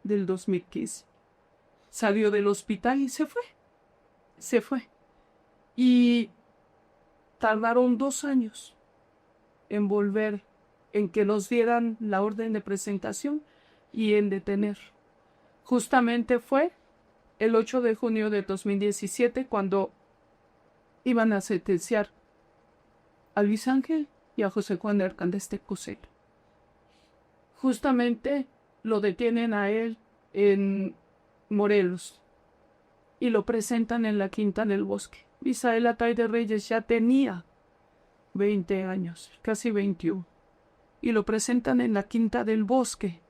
del 2015. Salió del hospital y se fue. Se fue. Y tardaron 2 años en volver, en que nos dieran la orden de presentación y en detener. Justamente fue el 8 de junio de 2017 cuando iban a sentenciar a Luis Ángel y a José Juan Hernández de Crucelli. Justamente lo detienen a él en Morelos y lo presentan en la Quinta del Bosque. Misael Atay de Reyes ya tenía 20 años, casi 21, y lo presentan en la Quinta del Bosque.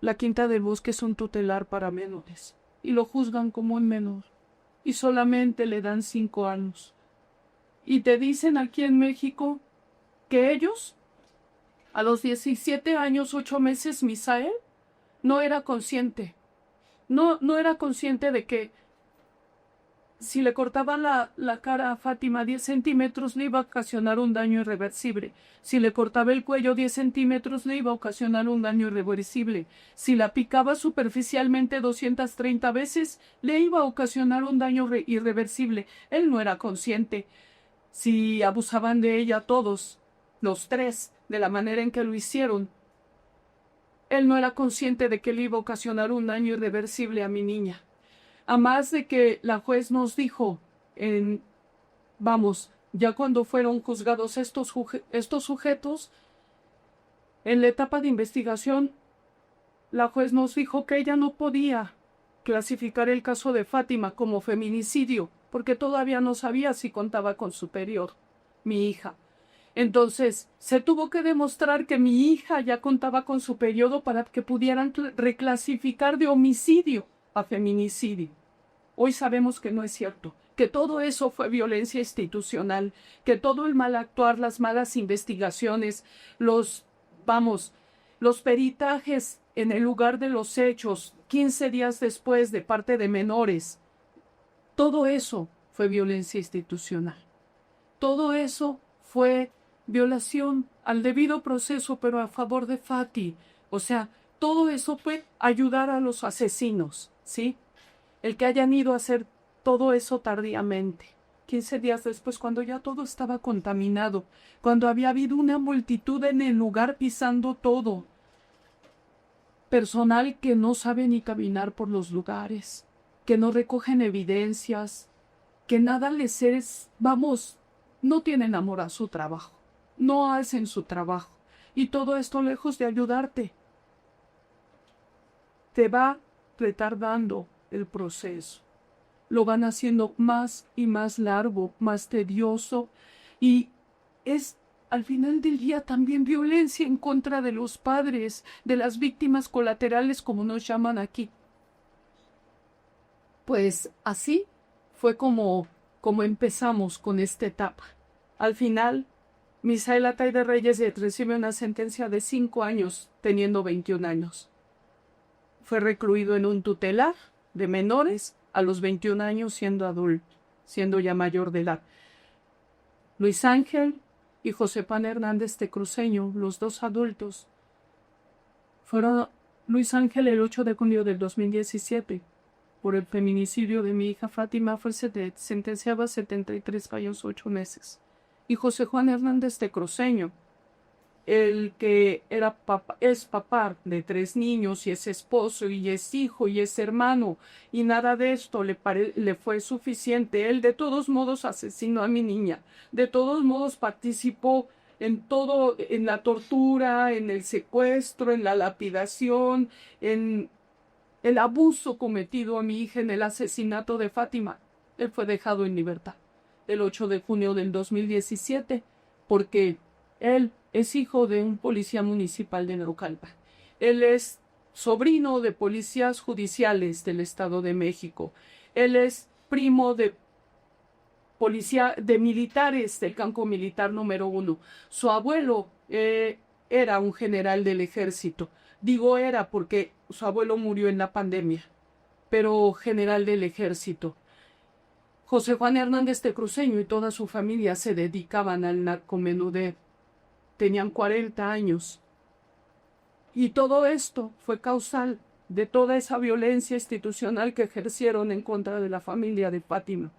La Quinta del Bosque es un tutelar para menores y lo juzgan como un menor y solamente le dan 5 años. Y te dicen aquí en México que ellos, a los 17 años, 8 meses, Misael no era consciente. No era consciente de que si le cortaban la cara a Fátima 10 centímetros le iba a ocasionar un daño irreversible. Si le cortaba el cuello 10 centímetros le iba a ocasionar un daño irreversible. Si la picaba superficialmente 230 veces le iba a ocasionar un daño irreversible. Él no era consciente. Si abusaban de ella todos, los tres, de la manera en que lo hicieron, él no era consciente de que le iba a ocasionar un daño irreversible a mi niña. A más de que la juez nos dijo, ya cuando fueron juzgados estos sujetos, en la etapa de investigación, la juez nos dijo que ella no podía clasificar el caso de Fátima como feminicidio, porque todavía no sabía si contaba con superior, mi hija. Entonces, se tuvo que demostrar que mi hija ya contaba con su periodo para que pudieran reclasificar de homicidio a feminicidio. Hoy sabemos que no es cierto, que todo eso fue violencia institucional, que todo el mal actuar, las malas investigaciones, los peritajes en el lugar de los hechos, 15 días después de parte de menores, todo eso fue violencia institucional. Todo eso fue violación al debido proceso, pero a favor de Fati. O sea, todo eso fue ayudar a los asesinos, ¿sí? El que hayan ido a hacer todo eso tardíamente, 15 días después, cuando ya todo estaba contaminado, cuando había habido una multitud en el lugar pisando todo. Personal que no sabe ni caminar por los lugares, que no recogen evidencias, que nada les es, no tienen amor a su trabajo, no hacen su trabajo. Y todo esto lejos de ayudarte, te va retardando el proceso. Lo van haciendo más y más largo, más tedioso, y es al final del día también violencia en contra de los padres, de las víctimas colaterales, como nos llaman aquí. Pues así fue como empezamos con esta etapa. Al final, Misael Atayde Reyes recibe una sentencia de 5 años, teniendo 21 años. Fue recluido en un tutelar de menores a los 21 años siendo adulto, siendo ya mayor de edad. Luis Ángel y Josepan Hernández de Cruceño, los dos adultos, Luis Ángel el 8 de junio del 2017, por el feminicidio de mi hija Fátima, fue sentenciado a 73 años 8 meses. Y José Juan Hernández de Cruceño, el que es papá de 3 niños y es esposo y es hijo y es hermano, y nada de esto le fue suficiente. Él de todos modos asesinó a mi niña, de todos modos participó en todo, en la tortura, en el secuestro, en la lapidación, en el abuso cometido a mi hija, en el asesinato de Fátima. Él fue dejado en libertad el 8 de junio del 2017 porque él es hijo de un policía municipal de Naucalpan. Él es sobrino de policías judiciales del Estado de México. Él es primo de militares del campo militar número 1. Su abuelo era un general del ejército. Digo era porque su abuelo murió en la pandemia, pero general del ejército. José Juan Hernández de Cruceño y toda su familia se dedicaban al narcomenudeo. Tenían 40 años. Y todo esto fue causal de toda esa violencia institucional que ejercieron en contra de la familia de Fátima.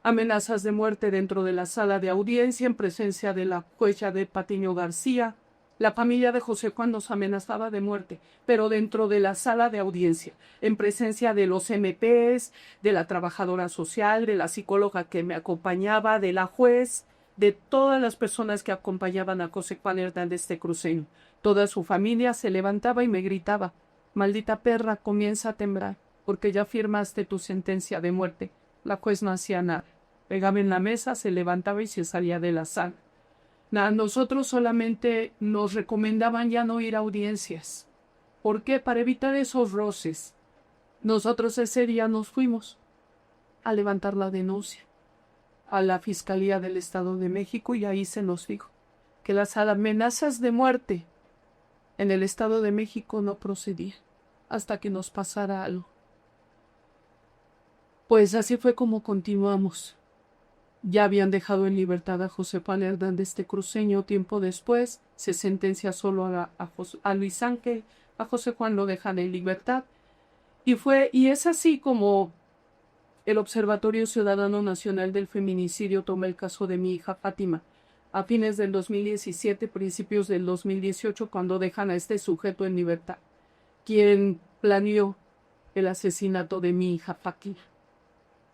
Amenazas de muerte dentro de la sala de audiencia en presencia de la jueza de Patiño García. La familia de José Juan nos amenazaba de muerte, pero dentro de la sala de audiencia, en presencia de los MPs, de la trabajadora social, de la psicóloga que me acompañaba, de la juez, de todas las personas que acompañaban a José Juan Hernández de Cruceño. Toda su familia se levantaba y me gritaba: maldita perra, comienza a temblar, porque ya firmaste tu sentencia de muerte. La juez no hacía nada. Pegaba en la mesa, se levantaba y se salía de la sala. Nosotros solamente nos recomendaban ya no ir a audiencias. ¿Por qué? Para evitar esos roces. Nosotros ese día nos fuimos a levantar la denuncia a la Fiscalía del Estado de México y ahí se nos dijo: que las amenazas de muerte en el Estado de México no procedían hasta que nos pasara algo. Pues así fue como continuamos. Ya habían dejado en libertad a José Juan Hernández de Cruceño. Tiempo después se sentencia solo a Luis Ángel, a José Juan lo dejan en libertad. Y es así como el Observatorio Ciudadano Nacional del Feminicidio toma el caso de mi hija Fátima. A fines del 2017, principios del 2018, cuando dejan a este sujeto en libertad, quien planeó el asesinato de mi hija Fátima,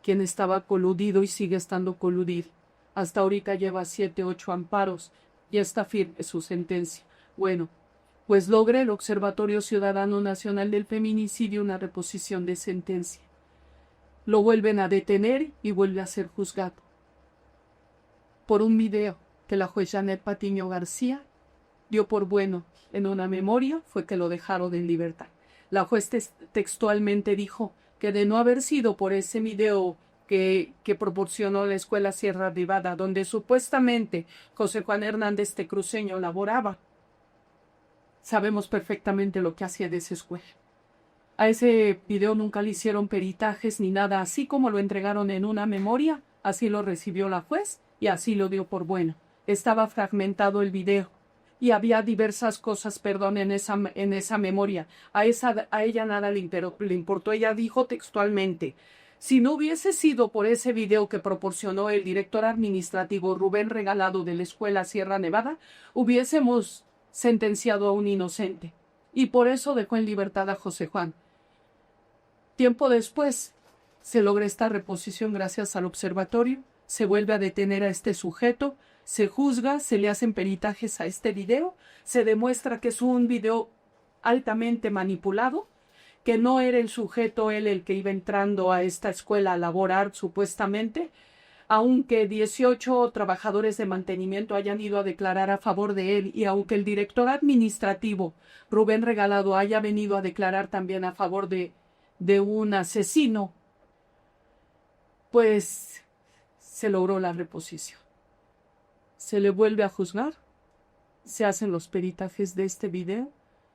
quien estaba coludido y sigue estando coludido. Hasta ahorita lleva 7, 8 amparos y está firme su sentencia. Bueno, pues logra el Observatorio Ciudadano Nacional del Feminicidio una reposición de sentencia. Lo vuelven a detener y vuelve a ser juzgado por un video que la juez Janet Patiño García dio por bueno en una memoria, fue que lo dejaron en libertad. La juez textualmente dijo que de no haber sido por ese video que proporcionó la Escuela Sierra Nevada, donde supuestamente José Juan Hernández de Cruceño laboraba, sabemos perfectamente lo que hacía de esa escuela. A ese video nunca le hicieron peritajes ni nada, así como lo entregaron en una memoria, así lo recibió la juez y así lo dio por bueno. Estaba fragmentado el video y había diversas cosas, en esa memoria. A ella nada le importó. Ella dijo textualmente: si no hubiese sido por ese video que proporcionó el director administrativo Rubén Regalado de la Escuela Sierra Nevada, hubiésemos sentenciado a un inocente. Y por eso dejó en libertad a José Juan. Tiempo después se logra esta reposición gracias al observatorio, se vuelve a detener a este sujeto, se juzga, se le hacen peritajes a este video, se demuestra que es un video altamente manipulado, que no era el sujeto él el que iba entrando a esta escuela a laborar supuestamente, aunque 18 trabajadores de mantenimiento hayan ido a declarar a favor de él y aunque el director administrativo Rubén Regalado haya venido a declarar también a favor de un asesino, pues se logró la reposición. Se le vuelve a juzgar, se hacen los peritajes de este video,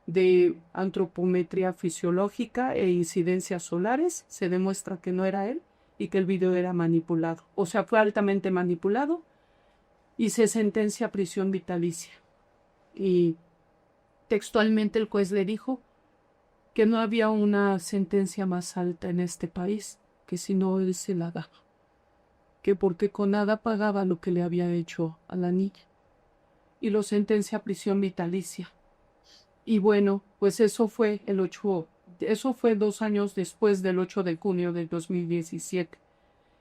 de antropometría fisiológica e incidencias solares, se demuestra que no era él y que el video era manipulado, o sea, fue altamente manipulado y se sentencia a prisión vitalicia. Y textualmente el juez le dijo que no había una sentencia más alta en este país, que si no él se la daba, que porque con nada pagaba lo que le había hecho a la niña, y lo sentencia a prisión vitalicia. Y bueno, pues eso fue 2 años después del 8 de junio del 2017.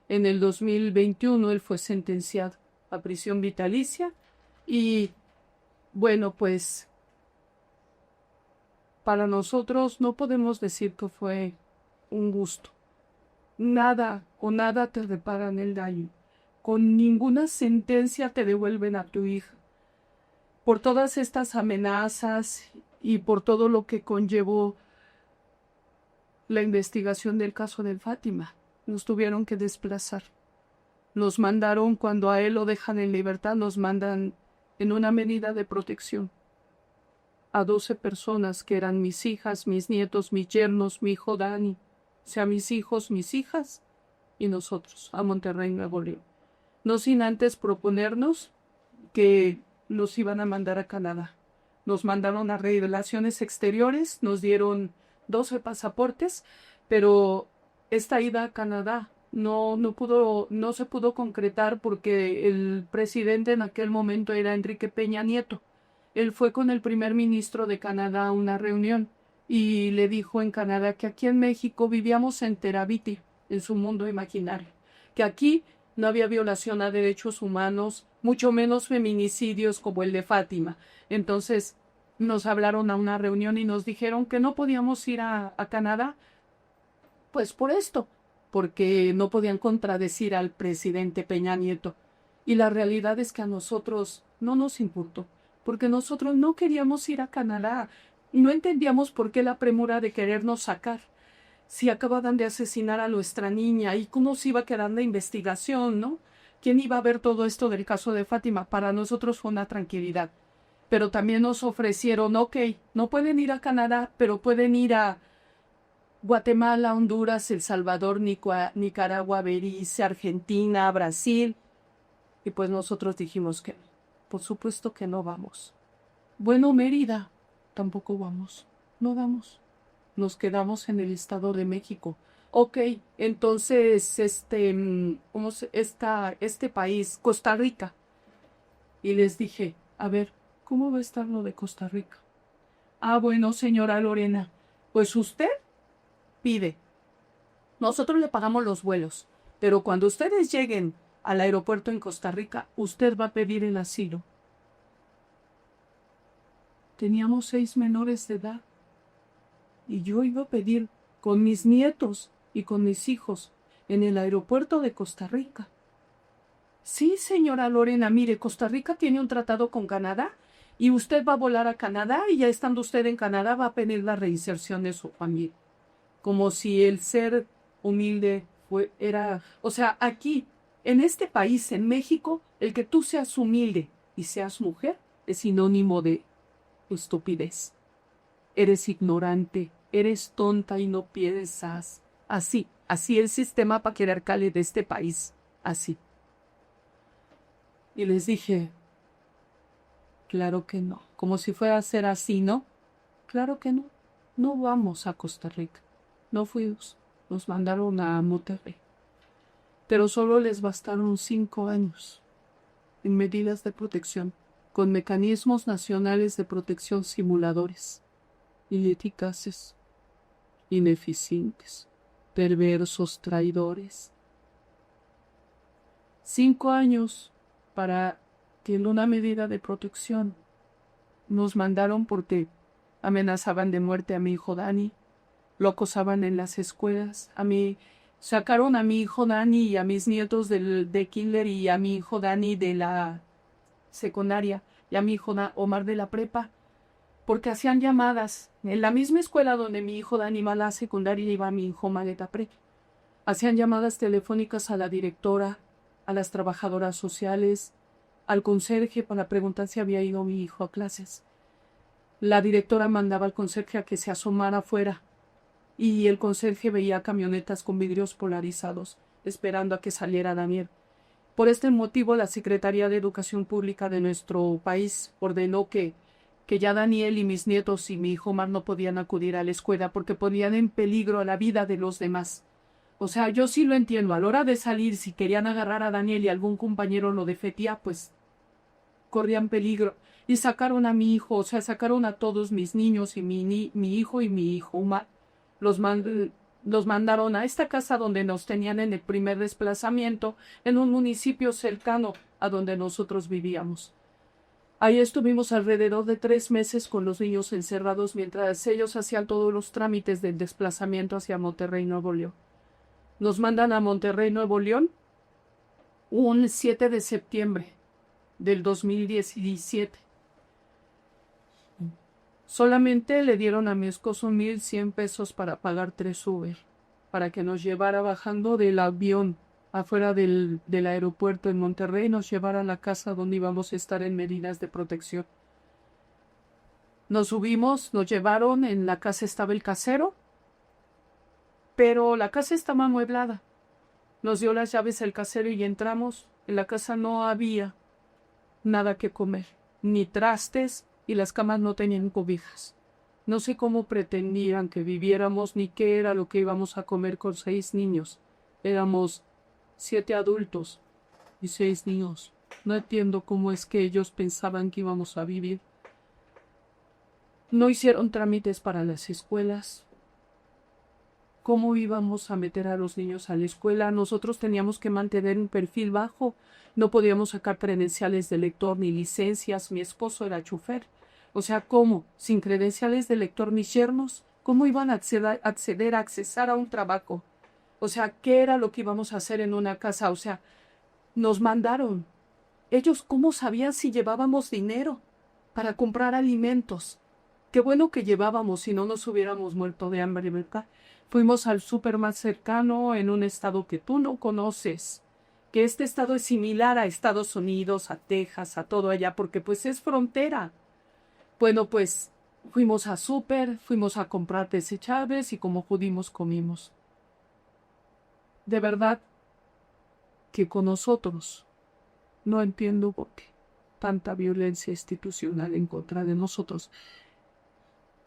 En el 2021 él fue sentenciado a prisión vitalicia y bueno, pues para nosotros no podemos decir que fue un gusto. Nada te reparan el daño. Con ninguna sentencia te devuelven a tu hija. Por todas estas amenazas y por todo lo que conllevó la investigación del caso de Fátima, nos tuvieron que desplazar. Nos mandaron, cuando a él lo dejan en libertad, nos mandan en una medida de protección a 12 personas que eran mis hijas, mis nietos, mis yernos, mi hijo Dani, o sea, mis hijos, mis hijas y nosotros, a Monterrey, Nuevo León. No sin antes proponernos que nos iban a mandar a Canadá. Nos mandaron a Relaciones Exteriores, nos dieron 12 pasaportes, pero esta ida a Canadá no se pudo concretar porque el presidente en aquel momento era Enrique Peña Nieto. Él fue con el primer ministro de Canadá a una reunión y le dijo en Canadá que aquí en México vivíamos en Terabiti, en su mundo imaginario, que aquí no había violación a derechos humanos, mucho menos feminicidios como el de Fátima. Entonces nos hablaron a una reunión y nos dijeron que no podíamos ir a Canadá, pues por esto, porque no podían contradecir al presidente Peña Nieto. Y la realidad es que a nosotros no nos importó, porque nosotros no queríamos ir a Canadá. No entendíamos por qué la premura de querernos sacar. Si acababan de asesinar a nuestra niña y cómo se iba a quedar la investigación, ¿no? ¿quién iba a ver todo esto del caso de Fátima? Para nosotros fue una tranquilidad. Pero también nos ofrecieron, ok, no pueden ir a Canadá, pero pueden ir a Guatemala, Honduras, El Salvador, Nicaragua, Belice, Argentina, Brasil. Y pues nosotros dijimos que, por supuesto que no vamos. Bueno, Mérida, tampoco vamos. No vamos. Nos quedamos en el Estado de México. Ok, entonces, este país, Costa Rica. Y les dije, a ver, ¿cómo va a estar lo de Costa Rica? Ah, bueno, señora Lorena, pues usted pide. Nosotros le pagamos los vuelos, pero cuando ustedes lleguen al aeropuerto en Costa Rica, usted va a pedir el asilo. Teníamos 6 menores de edad y yo iba a pedir con mis nietos y con mis hijos en el aeropuerto de Costa Rica. Sí, señora Lorena, mire, Costa Rica tiene un tratado con Canadá y usted va a volar a Canadá y ya estando usted en Canadá va a pedir la reinserción de su familia. Como si el ser humilde era... O sea, aquí, en este país, en México, el que tú seas humilde y seas mujer es sinónimo de estupidez. Eres ignorante, eres tonta y no piensas. Así el sistema patriarcal de este país, así. Y les dije, claro que no, como si fuera a ser así, ¿no? Claro que no, no vamos a Costa Rica, no fuimos, nos mandaron a Monterrey. Pero solo les bastaron 5 años en medidas de protección, con mecanismos nacionales de protección simuladores, ineficaces, ineficientes, perversos, traidores. 5 años para que en una medida de protección nos mandaron porque amenazaban de muerte a mi hijo Dani, lo acosaban en las escuelas, sacaron a mi hijo Dani y a mis nietos de kinder y a mi hijo Dani de la secundaria y a mi hijo Omar de la prepa, porque hacían llamadas en la misma escuela donde mi hijo Dani va a la secundaria y iba mi hijo Omar de la prepa. Hacían llamadas telefónicas a la directora, a las trabajadoras sociales, al conserje para preguntar si había ido mi hijo a clases. La directora mandaba al conserje a que se asomara afuera y el conserje veía camionetas con vidrios polarizados esperando a que saliera Daniel. Por este motivo, la Secretaría de Educación Pública de nuestro país ordenó que ya Daniel y mis nietos y mi hijo Omar no podían acudir a la escuela porque ponían en peligro la vida de los demás. O sea, yo sí lo entiendo. A la hora de salir, si querían agarrar a Daniel y algún compañero lo defendía, pues corrían peligro. Y sacaron a mi hijo, o sea, sacaron a todos mis niños y mi hijo y mi hijo Omar. Los mandaron a esta casa donde nos tenían en el primer desplazamiento, en un municipio cercano a donde nosotros vivíamos. Ahí estuvimos alrededor de 3 meses con los niños encerrados mientras ellos hacían todos los trámites del desplazamiento hacia Monterrey, Nuevo León. Nos mandan a Monterrey, Nuevo León, un 7 de septiembre del 2017. Solamente le dieron a mi esposo 1,100 pesos para pagar 3 Uber, para que nos llevara bajando del avión afuera del aeropuerto en Monterrey, nos llevara a la casa donde íbamos a estar en medidas de protección. Nos subimos, nos llevaron, en la casa estaba el casero, pero la casa estaba amueblada. Nos dio las llaves el casero y entramos. En la casa no había nada que comer, ni trastes, y las camas no tenían cobijas. No sé cómo pretendían que viviéramos ni qué era lo que íbamos a comer con 6 niños. Éramos 7 adultos y 6 niños. No entiendo cómo es que ellos pensaban que íbamos a vivir. No hicieron trámites para las escuelas. ¿Cómo íbamos a meter a los niños a la escuela? Nosotros teníamos que mantener un perfil bajo. No podíamos sacar credenciales de lector ni licencias. Mi esposo era chofer. O sea, ¿cómo? Sin credenciales de lector ni yernos, ¿cómo iban a accesar a un trabajo? O sea, ¿qué era lo que íbamos a hacer en una casa? O sea, nos mandaron. Ellos, ¿cómo sabían si llevábamos dinero para comprar alimentos? Qué bueno que llevábamos, si no nos hubiéramos muerto de hambre, ¿verdad? Fuimos al súper más cercano en un estado que tú no conoces, que este estado es similar a Estados Unidos, a Texas, a todo allá, porque pues es frontera. Bueno, pues fuimos a súper, fuimos a comprar desechables y como pudimos comimos. De verdad que con nosotros no entiendo por qué tanta violencia institucional en contra de nosotros.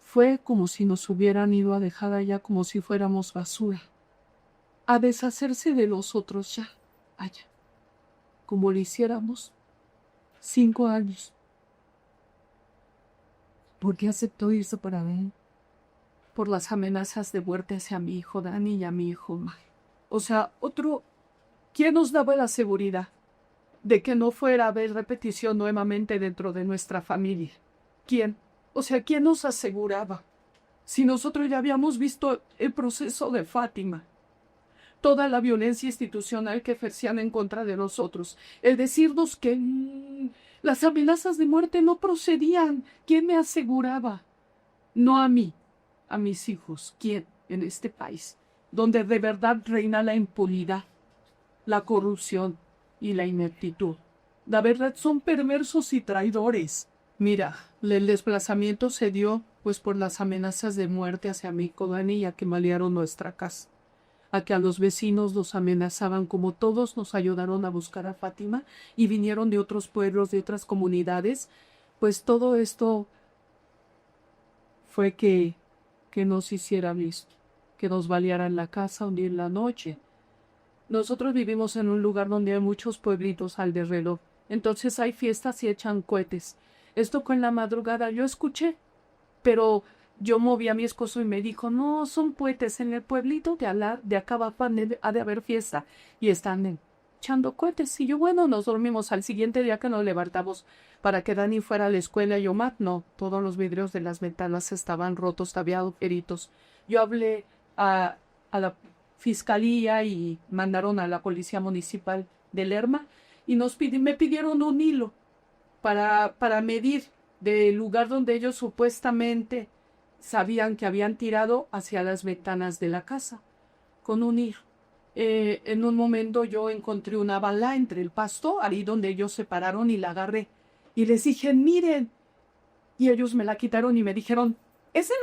Fue como si nos hubieran ido a dejar allá como si fuéramos basura, a deshacerse de nosotros ya, allá, como lo hiciéramos 5 años. ¿Por qué aceptó irse para ver? Por las amenazas de muerte hacia mi hijo Dani y a mi hijo Omar. O sea, ¿quién nos daba la seguridad de que no fuera a haber repetición nuevamente dentro de nuestra familia? ¿Quién? O sea, ¿quién nos aseguraba? Si nosotros ya habíamos visto el proceso de Fátima, toda la violencia institucional que ejercían en contra de nosotros, el decirnos que las amenazas de muerte no procedían, ¿quién me aseguraba? No a mí, a mis hijos. ¿Quién en este país, donde de verdad reina la impunidad, la corrupción y la ineptitud? La verdad son perversos y traidores. Mira, el desplazamiento se dio pues por las amenazas de muerte hacia mi hijo Dani y a que balearon nuestra casa, a que a los vecinos los amenazaban, como todos nos ayudaron a buscar a Fátima y vinieron de otros pueblos, de otras comunidades, pues todo esto fue que nos hicieran esto, que nos balearan la casa un día en la noche. Nosotros vivimos en un lugar donde hay muchos pueblitos alrededor, entonces hay fiestas y echan cohetes. Esto con la madrugada yo escuché, pero yo moví a mi esposo y me dijo, no, son cohetes en el pueblito de acá abajo ha de haber fiesta y están echando cohetes. Y yo, bueno, nos dormimos. Al siguiente día que nos levantamos para que Dani fuera a la escuela y Omar, no, todos los vidrios de las ventanas estaban rotos, había agujeritos. Yo hablé a la fiscalía y mandaron a la policía municipal de Lerma y me pidieron un hilo para medir del lugar donde ellos supuestamente sabían que habían tirado hacia las ventanas de la casa, con un hilo. En un momento yo encontré una bala entre el pasto, ahí donde ellos se pararon, y la agarré. Y les dije, miren. Y ellos me la quitaron y me dijeron, es de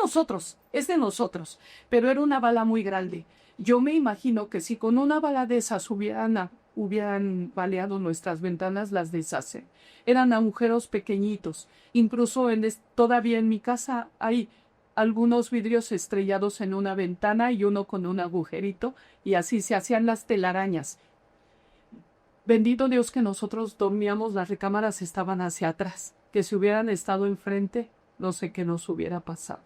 nosotros. Pero era una bala muy grande. Yo me imagino que si con una bala de esas hubieran baleado nuestras ventanas, las deshacen. Eran agujeros pequeñitos. Incluso todavía en mi casa hay algunos vidrios estrellados en una ventana y uno con un agujerito, y así se hacían las telarañas. Bendito Dios que nosotros dormíamos, las recámaras estaban hacia atrás, que si hubieran estado enfrente, no sé qué nos hubiera pasado.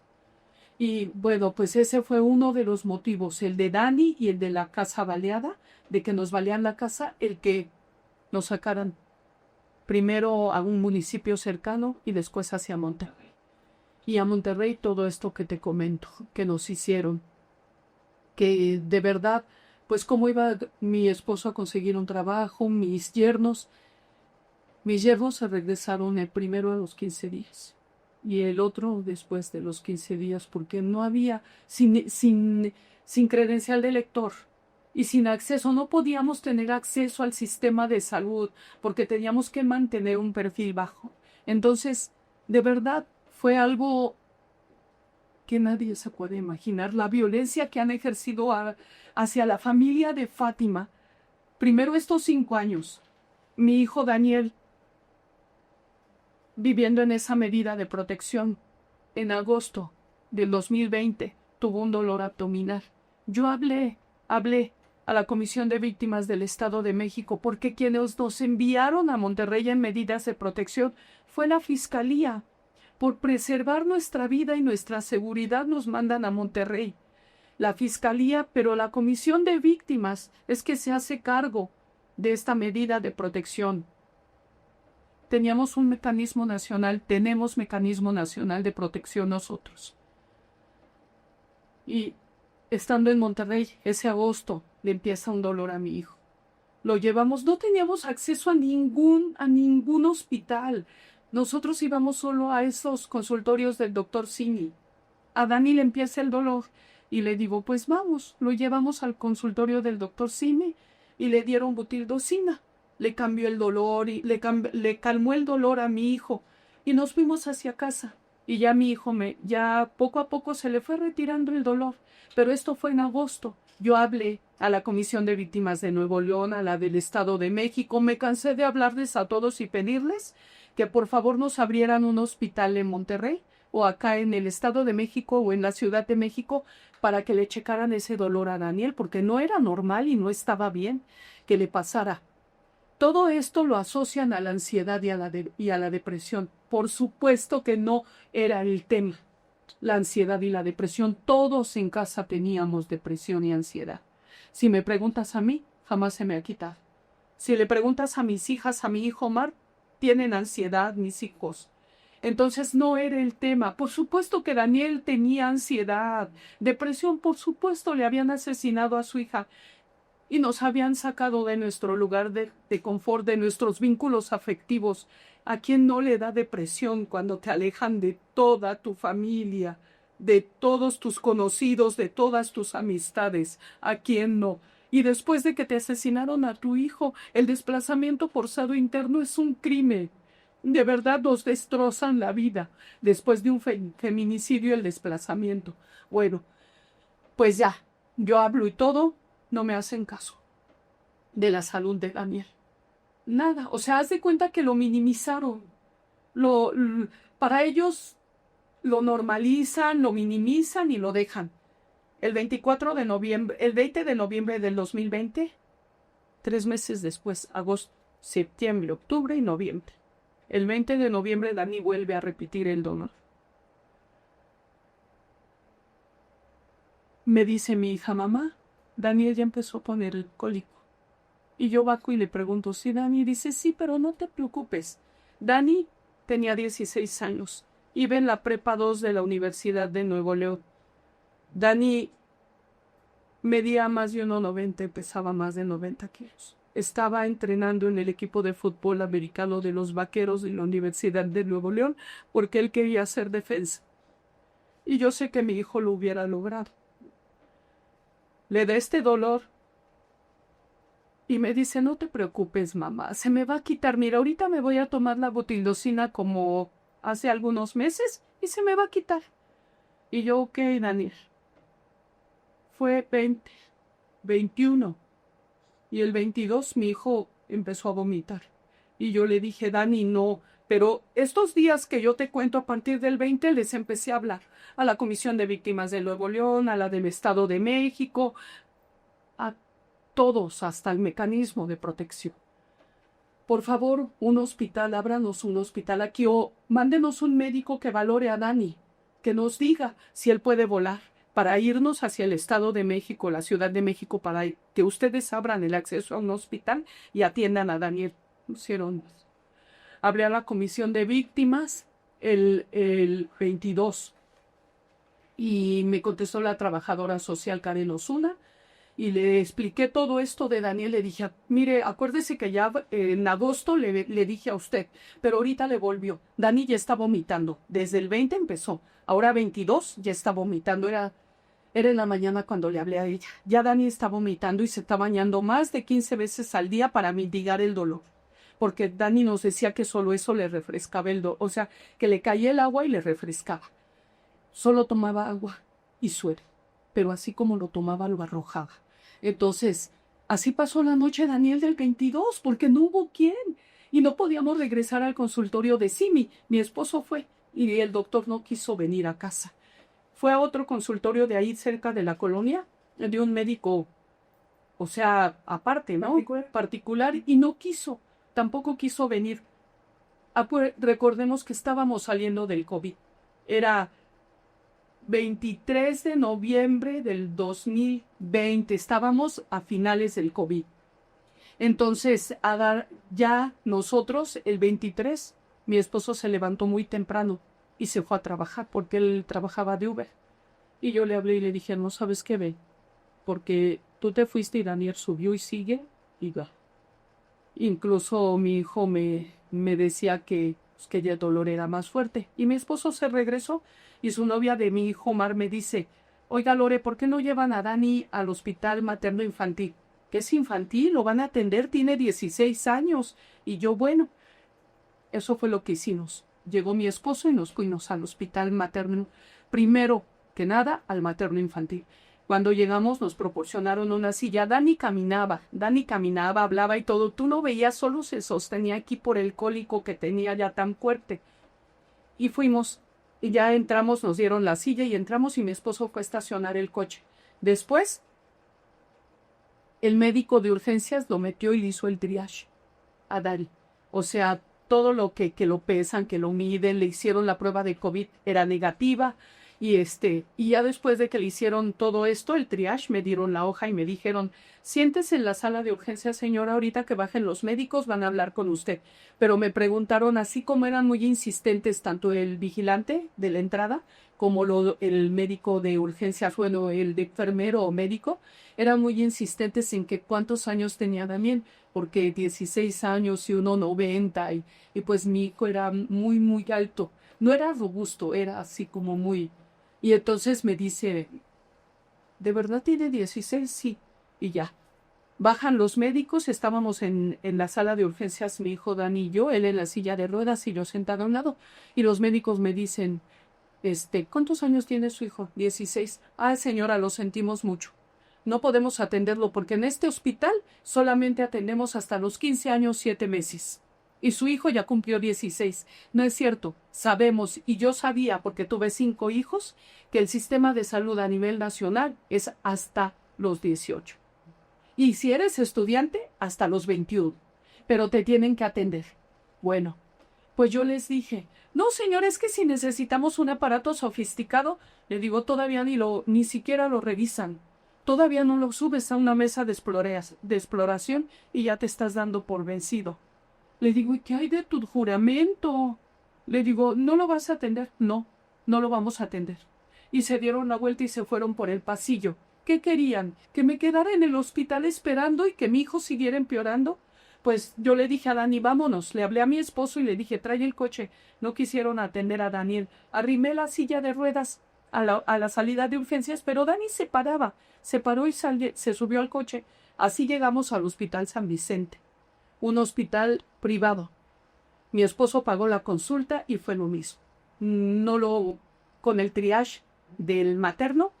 Y bueno, pues ese fue uno de los motivos, el de Dani y el de la casa baleada, de que nos balean la casa, el que nos sacaran primero a un municipio cercano y después hacia Monterrey. Y a Monterrey todo esto que te comento, que nos hicieron, que de verdad, pues cómo iba mi esposo a conseguir un trabajo, mis yernos se regresaron el primero a los 15 días y el otro después de los 15 días, porque no había, sin credencial de lector y sin acceso, no podíamos tener acceso al sistema de salud porque teníamos que mantener un perfil bajo. Entonces, de verdad, fue algo que nadie se puede imaginar, la violencia que han ejercido hacia la familia de Fátima. Primero estos 5 años, mi hijo Daniel, viviendo en esa medida de protección, en agosto del 2020, tuvo un dolor abdominal. Yo hablé a la Comisión de Víctimas del Estado de México, porque quienes nos enviaron a Monterrey en medidas de protección fue la Fiscalía. Por preservar nuestra vida y nuestra seguridad nos mandan a Monterrey. La Fiscalía, pero la Comisión de Víctimas es que se hace cargo de esta medida de protección. Tenemos mecanismo nacional de protección nosotros. Y estando en Monterrey, ese agosto, le empieza un dolor a mi hijo. Lo llevamos, no teníamos acceso a ningún hospital. Nosotros íbamos solo a esos consultorios del doctor Simi. A Dani le empieza el dolor y le digo, pues vamos, lo llevamos al consultorio del doctor Simi, y le dieron butildocina. Le cambió el dolor y le calmó el dolor a mi hijo y nos fuimos hacia casa. Y ya mi hijo ya poco a poco se le fue retirando el dolor, pero esto fue en agosto. Yo hablé a la Comisión de Víctimas de Nuevo León, a la del Estado de México, me cansé de hablarles a todos y pedirles que por favor nos abrieran un hospital en Monterrey o acá en el Estado de México o en la Ciudad de México para que le checaran ese dolor a Daniel, porque no era normal y no estaba bien que le pasara. Todo esto lo asocian a la ansiedad y a la depresión. Por supuesto que no era el tema, la ansiedad y la depresión. Todos en casa teníamos depresión y ansiedad. Si me preguntas a mí, jamás se me ha quitado. Si le preguntas a mis hijas, a mi hijo Omar, tienen ansiedad mis hijos. Entonces no era el tema. Por supuesto que Daniel tenía ansiedad, depresión, por supuesto le habían asesinado a su hija y nos habían sacado de nuestro lugar de confort, de nuestros vínculos afectivos. ¿A quién no le da depresión cuando te alejan de toda tu familia, de todos tus conocidos, de todas tus amistades? ¿A quién no? Y después de que te asesinaron a tu hijo, el desplazamiento forzado interno es un crimen. De verdad nos destrozan la vida. Después de un feminicidio, el desplazamiento. Bueno, pues ya, yo hablo y todo, no me hacen caso de la salud de Daniel. Nada, o sea, haz de cuenta que lo minimizaron. Para ellos lo normalizan, lo minimizan y lo dejan. El 20 de noviembre del 2020, 3 meses después, agosto, septiembre, octubre y noviembre. El 20 de noviembre Dani vuelve a repetir el dolor. Me dice mi hija, mamá, Daniel ya empezó a poner el cólico. Y yo bajo y le pregunto, ¿sí, Dani? Dice, sí, pero no te preocupes. Dani tenía 16 años. Iba en la prepa 2 de la Universidad de Nuevo León. Dani medía más de 1,90, pesaba más de 90 kilos. Estaba entrenando en el equipo de fútbol americano de los Vaqueros de la Universidad de Nuevo León porque él quería hacer defensa. Y yo sé que mi hijo lo hubiera logrado. Le da este dolor y me dice, no te preocupes, mamá, se me va a quitar. Mira, ahorita me voy a tomar la butildocina como hace algunos meses y se me va a quitar. Y yo, ok, Daniel. Fue 20, 21 y el 22 mi hijo empezó a vomitar. Y yo le dije, Dani, no, pero estos días que yo te cuento a partir del 20 les empecé a hablar a la Comisión de Víctimas de Nuevo León, a la del Estado de México, a todos, hasta el mecanismo de protección. Por favor, un hospital, ábranos un hospital aquí o mándenos un médico que valore a Dani, que nos diga si él puede volar para irnos hacia el Estado de México, la Ciudad de México, para que ustedes abran el acceso a un hospital y atiendan a Daniel. Hicieron. Hablé a la Comisión de Víctimas el 22 y me contestó la trabajadora social Karen Osuna y le expliqué todo esto de Daniel. Le dije, mire, acuérdese que ya en agosto le dije a usted, pero ahorita le volvió. Dani ya está vomitando. Desde el 20 empezó. Ahora 22 ya está vomitando. Era en la mañana cuando le hablé a ella. Ya Dani está vomitando y se está bañando más de 15 veces al día para mitigar el dolor. Porque Dani nos decía que solo eso le refrescaba el dolor. O sea, que le caía el agua y le refrescaba. Solo tomaba agua y suero. Pero así como lo tomaba, lo arrojaba. Entonces, así pasó la noche Daniel del 22, porque no hubo quien. Y no podíamos regresar al consultorio de Simi. Mi esposo fue y el doctor no quiso venir a casa. Fue a otro consultorio de ahí cerca de la colonia, de un médico, o sea, aparte, ¿no? Particular, y no quiso, tampoco quiso venir. Recordemos que estábamos saliendo del COVID. Era 23 de noviembre del 2020, estábamos a finales del COVID. Entonces, ya nosotros, el 23, mi esposo se levantó muy temprano y se fue a trabajar porque él trabajaba de Uber. Y yo le hablé y le dije, no sabes qué, ve, porque tú te fuiste y Daniel subió y sigue y va. Incluso mi hijo me decía que ya el dolor era más fuerte. Y mi esposo se regresó y su novia de mi hijo Omar me dice, oiga Lore, ¿por qué no llevan a Dani al hospital materno infantil? que es infantil, lo van a atender, tiene 16 años. Y yo, bueno, eso fue lo que hicimos. Llegó mi esposo y nos fuimos al hospital materno. Primero que nada, al materno infantil. Cuando llegamos nos proporcionaron una silla. Dani caminaba, hablaba y todo. Tú lo veías, solo se sostenía aquí por el cólico que tenía ya tan fuerte. Y fuimos, y ya entramos, nos dieron la silla y entramos y mi esposo fue a estacionar el coche. Después, el médico de urgencias lo metió y le hizo el triage a Dani. O sea, todo lo que lo pesan, que lo miden, le hicieron la prueba de COVID, era negativa. Y ya después de que le hicieron todo esto, el triage, me dieron la hoja y me dijeron, siéntese en la sala de urgencias, señora, ahorita que bajen los médicos van a hablar con usted. Pero me preguntaron, así como eran muy insistentes, tanto el vigilante de la entrada como el médico de urgencias, bueno, el de enfermero o médico, eran muy insistentes en que cuántos años tenía Damián, porque 16 años y 1,90 y pues mi hijo era muy, muy alto. No era robusto, era así como muy... Y entonces me dice, ¿de verdad tiene 16? Sí. Y ya. Bajan los médicos, estábamos en la sala de urgencias, mi hijo Dani y yo, él en la silla de ruedas y yo sentado a un lado. Y los médicos me dicen, ¿cuántos años tiene su hijo? 16. Ah, señora, lo sentimos mucho. No podemos atenderlo porque en este hospital solamente atendemos hasta los 15 años, 7 meses. Y su hijo ya cumplió 16. No es cierto, sabemos, y yo sabía, porque tuve 5 hijos, que el sistema de salud a nivel nacional es hasta los 18. Y si eres estudiante, hasta los 21. Pero te tienen que atender. Bueno, pues yo les dije, no señor, es que si necesitamos un aparato sofisticado, le digo, todavía ni siquiera lo revisan. Todavía no lo subes a una mesa de exploración y ya te estás dando por vencido. Le digo, ¿y qué hay de tu juramento? Le digo, ¿no lo vas a atender? No, no lo vamos a atender. Y se dieron la vuelta y se fueron por el pasillo. ¿Qué querían? ¿Que me quedara en el hospital esperando y que mi hijo siguiera empeorando? Pues yo le dije a Dani, vámonos. Le hablé a mi esposo y le dije, trae el coche. No quisieron atender a Daniel. Arrimé la silla de ruedas a la salida de urgencias, pero Dani se paraba. Se paró y se subió al coche. Así llegamos al Hospital San Vicente. Un hospital privado. Mi esposo pagó la consulta y fue lo mismo. Con el triage del materno,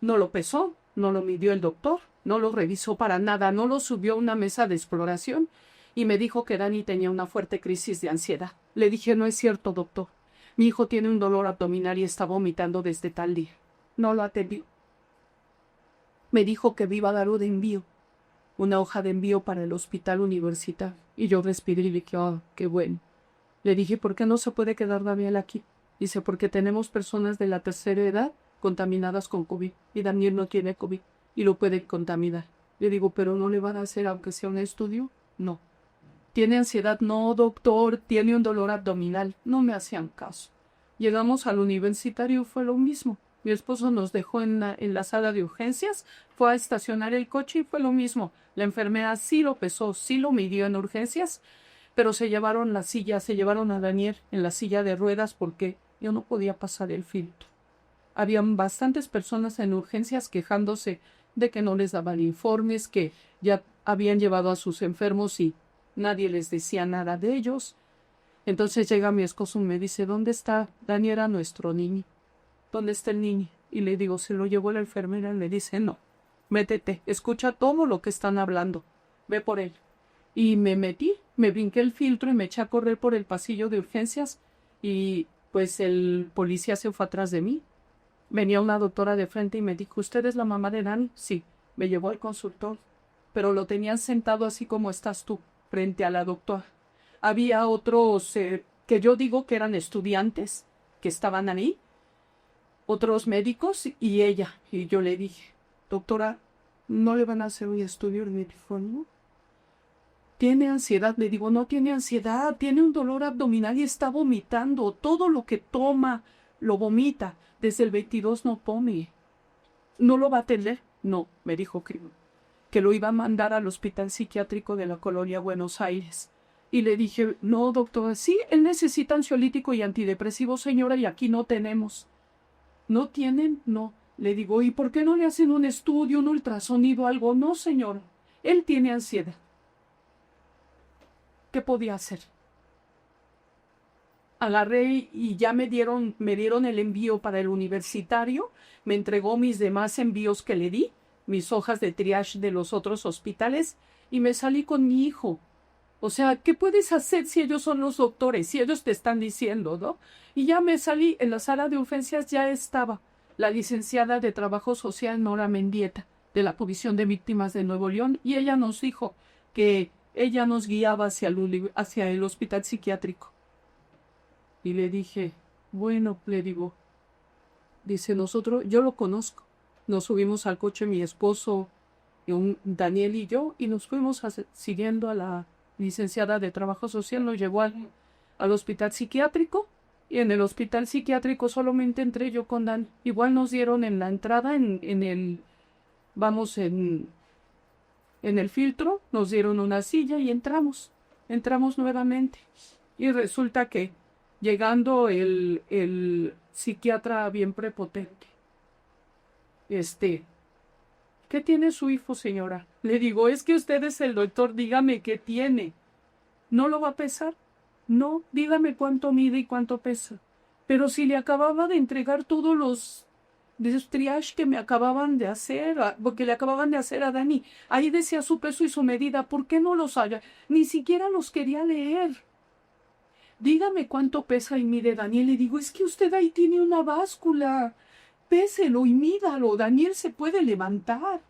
no lo pesó, no lo midió el doctor, no lo revisó para nada, no lo subió a una mesa de exploración y me dijo que Dani tenía una fuerte crisis de ansiedad. Le dije, no es cierto, doctor. Mi hijo tiene un dolor abdominal y está vomitando desde tal día. No lo atendió. Me dijo que me iba a dar un envío. Una hoja de envío para el hospital universitario. Y yo respiré y dije, oh, qué bueno. Le dije, ¿por qué no se puede quedar Daniel aquí? Dice, porque tenemos personas de la tercera edad contaminadas con COVID. Y Daniel no tiene COVID y lo puede contaminar. Le digo, ¿pero no le van a hacer aunque sea un estudio? No. ¿Tiene ansiedad? No, doctor. Tiene un dolor abdominal. No me hacían caso. Llegamos al universitario, fue lo mismo. Mi esposo nos dejó en la sala de urgencias, fue a estacionar el coche y fue lo mismo. La enfermera sí lo pesó, sí lo midió en urgencias, pero se llevaron la silla, se llevaron a Daniel en la silla de ruedas porque yo no podía pasar el filtro. Habían bastantes personas en urgencias quejándose de que no les daban informes, que ya habían llevado a sus enfermos y nadie les decía nada de ellos. Entonces llega mi esposo y me dice, ¿dónde está Daniel, era nuestro niño? ¿Dónde está el niño? Y le digo, se lo llevó la enfermera. Y le dice, no, métete, escucha todo lo que están hablando, ve por él. Y me metí, me brinqué el filtro y me eché a correr por el pasillo de urgencias y pues el policía se fue atrás de mí. Venía una doctora de frente y me dijo, ¿usted es la mamá de Dani? Sí, me llevó al consultor, pero lo tenían sentado así como estás tú, frente a la doctora. Había otros que yo digo que eran estudiantes que estaban ahí, otros médicos y ella. Y yo le dije, doctora, ¿no le van a hacer un estudio? Y me dijo, no. ¿Tiene ansiedad? Le digo, no tiene ansiedad, tiene un dolor abdominal y está vomitando. Todo lo que toma lo vomita. Desde el 22 no come. ¿No lo va a atender? No, me dijo que lo iba a mandar al hospital psiquiátrico de la colonia Buenos Aires. Y le dije, no, doctora, sí, él necesita ansiolítico y antidepresivo, señora, y aquí no tenemos. ¿No tienen? No. Le digo, ¿y por qué no le hacen un estudio, un ultrasonido, algo? No, señor. Él tiene ansiedad. ¿Qué podía hacer? Agarré y ya me dieron el envío para el universitario, me entregó mis demás envíos que le di, mis hojas de triage de los otros hospitales, y me salí con mi hijo. O sea, ¿qué puedes hacer si ellos son los doctores, si ellos te están diciendo, ¿no? Y ya me salí, en la sala de urgencias ya estaba la licenciada de Trabajo Social Nora Mendieta, de la Comisión de Víctimas de Nuevo León, y ella nos dijo que ella nos guiaba hacia el hospital psiquiátrico. Y le dije, bueno, le digo, dice, yo lo conozco. Nos subimos al coche mi esposo, Daniel y yo, y nos fuimos siguiendo a la licenciada de Trabajo Social, nos llevó al hospital psiquiátrico, y en el hospital psiquiátrico solamente entré yo con Dan. Igual nos dieron en la entrada, en el filtro, nos dieron una silla y entramos nuevamente. Y resulta que llegando el psiquiatra bien prepotente, ¿qué tiene su hijo, señora? Le digo, es que usted es el doctor, dígame qué tiene. ¿No lo va a pesar? No, dígame cuánto mide y cuánto pesa. Pero si le acababa de entregar todos los triage que me acababan de hacer, porque le acababan de hacer a Dani, ahí decía su peso y su medida, ¿por qué no los haya? Ni siquiera los quería leer. Dígame cuánto pesa y mide Daniel. Le digo, es que usted ahí tiene una báscula. Péselo y mídalo. Daniel se puede levantar.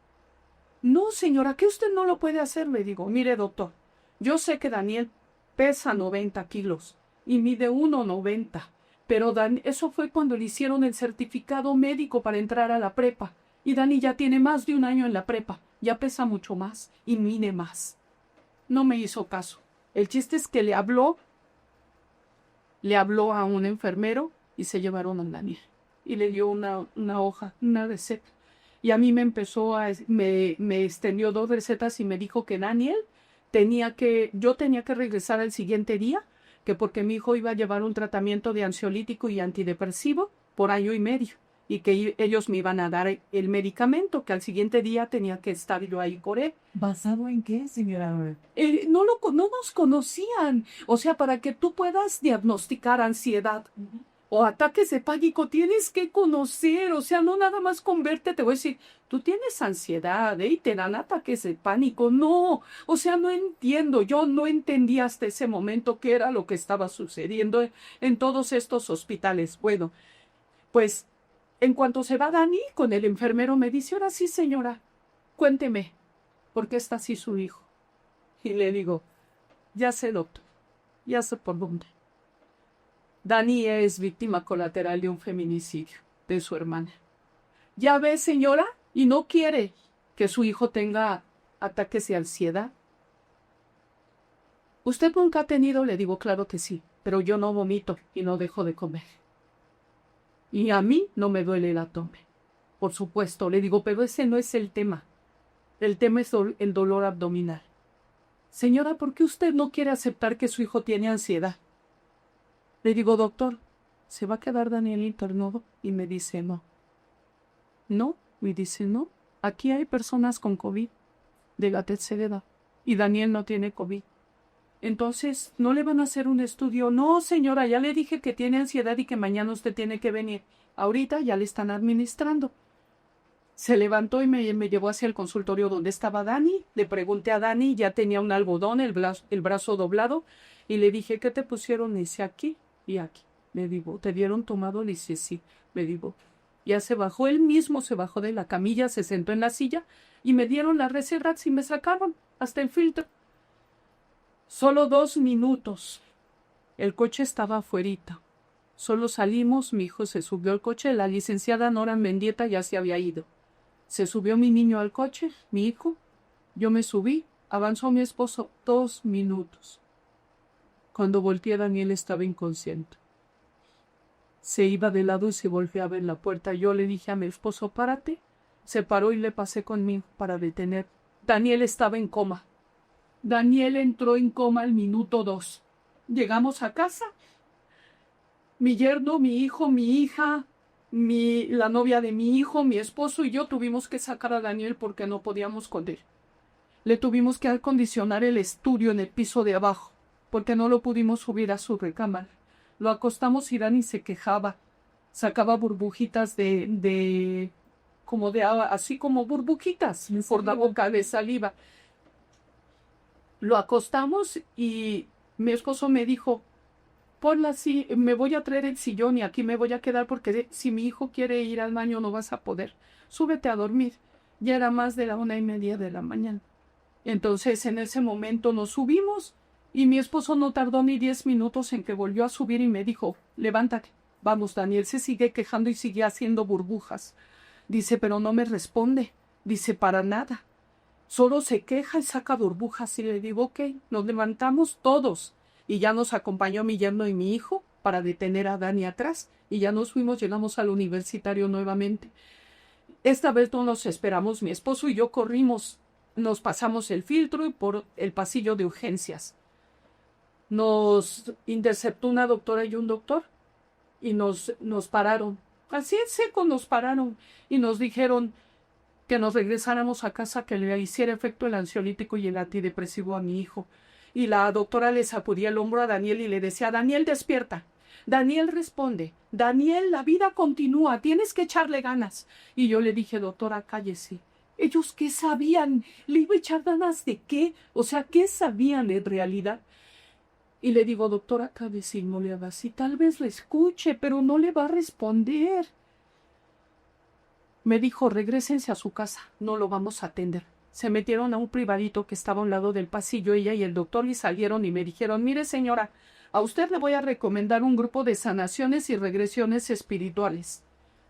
No, señora, ¿qué usted no lo puede hacer? Le digo, mire, doctor, yo sé que Daniel pesa 90 kilos y mide 1,90. Pero eso fue cuando le hicieron el certificado médico para entrar a la prepa. Y Dani ya tiene más de un año en la prepa. Ya pesa mucho más y mide más. No me hizo caso. El chiste es que le habló a un enfermero y se llevaron a Daniel. Y le dio una hoja, una receta. Y a mí me extendió 2 recetas y me dijo que Daniel yo tenía que regresar al siguiente día, que porque mi hijo iba a llevar un tratamiento de ansiolítico y antidepresivo por 1 año y medio. Y que ellos me iban a dar el medicamento, que al siguiente día tenía que estar yo ahí con él. ¿Basado en qué, señora? No nos conocían. O sea, para que tú puedas diagnosticar ansiedad o ataques de pánico, tienes que conocer. O sea, no nada más con verte te voy a decir, tú tienes ansiedad, y te dan ataques de pánico. No, o sea, no entiendo. Yo no entendía hasta ese momento qué era lo que estaba sucediendo en todos estos hospitales. Bueno, pues en cuanto se va Dani, con el enfermero me dice, ahora sí, señora, cuénteme, ¿por qué está así su hijo? Y le digo, ya sé, doctor, ya sé por dónde. Dani es víctima colateral de un feminicidio de su hermana. Ya ve, señora, y no quiere que su hijo tenga ataques de ansiedad. ¿Usted nunca ha tenido? Le digo, claro que sí, pero yo no vomito y no dejo de comer. Y a mí no me duele el abdomen. Por supuesto, le digo, pero ese no es el tema. El tema es el dolor abdominal. Señora, ¿por qué usted no quiere aceptar que su hijo tiene ansiedad? Le digo, doctor, ¿se va a quedar Daniel internado? Y me dice, no. No, me dice, no. Aquí hay personas con COVID de la tercera edad y Daniel no tiene COVID. Entonces, ¿no le van a hacer un estudio? No, señora, ya le dije que tiene ansiedad y que mañana usted tiene que venir. Ahorita ya le están administrando. Se levantó y me llevó hacia el consultorio donde estaba Dani. Le pregunté a Dani, ya tenía un algodón, el brazo doblado, y le dije, ¿qué te pusieron? Y dice, aquí y aquí. Le digo, ¿te dieron tomado? Le dice, sí. Le digo, ya se bajó, él mismo se bajó de la camilla, se sentó en la silla y me dieron las recetas y me sacaron hasta el filtro. Solo 2 minutos. El coche estaba afuerita. Solo salimos, mi hijo se subió al coche, la licenciada Nora Mendieta ya se había ido. Se subió mi niño al coche, mi hijo, yo me subí, avanzó mi esposo 2 minutos. Cuando volteé, Daniel estaba inconsciente. Se iba de lado y se volteaba en la puerta. Yo le dije a mi esposo, párate. Se paró y le pasé conmigo para detener. Daniel estaba en coma. Daniel entró en coma al minuto 2. Llegamos a casa. Mi yerno, mi hijo, mi hija, la novia de mi hijo, mi esposo y yo tuvimos que sacar a Daniel porque no podíamos con él. Le tuvimos que acondicionar el estudio en el piso de abajo, porque no lo pudimos subir a su recámara. Lo acostamos y Dani se quejaba. Sacaba burbujitas como de agua, así como burbujitas por la boca de saliva. Lo acostamos y mi esposo me dijo, ponla así, me voy a traer el sillón y aquí me voy a quedar porque si mi hijo quiere ir al baño no vas a poder. Súbete a dormir. Ya era más de la 1:30 de la mañana. Entonces en ese momento nos subimos y mi esposo no tardó ni 10 minutos en que volvió a subir y me dijo, levántate. Vamos, Daniel se sigue quejando y sigue haciendo burbujas. Dice, pero no me responde. Dice, para nada. Solo se queja y saca burbujas y le digo, ok, nos levantamos todos. Y ya nos acompañó mi yerno y mi hijo para detener a Dani atrás. Y ya nos fuimos, llegamos al universitario nuevamente. Esta vez no nos esperamos, mi esposo y yo corrimos. Nos pasamos el filtro y por el pasillo de urgencias. Nos interceptó una doctora y un doctor. Y nos pararon. Así en seco nos pararon. Y nos dijeron que nos regresáramos a casa, que le hiciera efecto el ansiolítico y el antidepresivo a mi hijo. Y la doctora le sacudía el hombro a Daniel y le decía, Daniel, despierta. Daniel, responde. Daniel, la vida continúa, tienes que echarle ganas. Y yo le dije, doctora, cállese. ¿Ellos qué sabían? ¿Le iba a echar ganas de qué? O sea, ¿qué sabían en realidad? Y le digo, doctora, cállese y no le haga así. Tal vez le escuche, pero no le va a responder. Me dijo, regrésense a su casa, no lo vamos a atender. Se metieron a un privadito que estaba a un lado del pasillo, ella y el doctor, y salieron y me dijeron, mire señora, a usted le voy a recomendar un grupo de sanaciones y regresiones espirituales.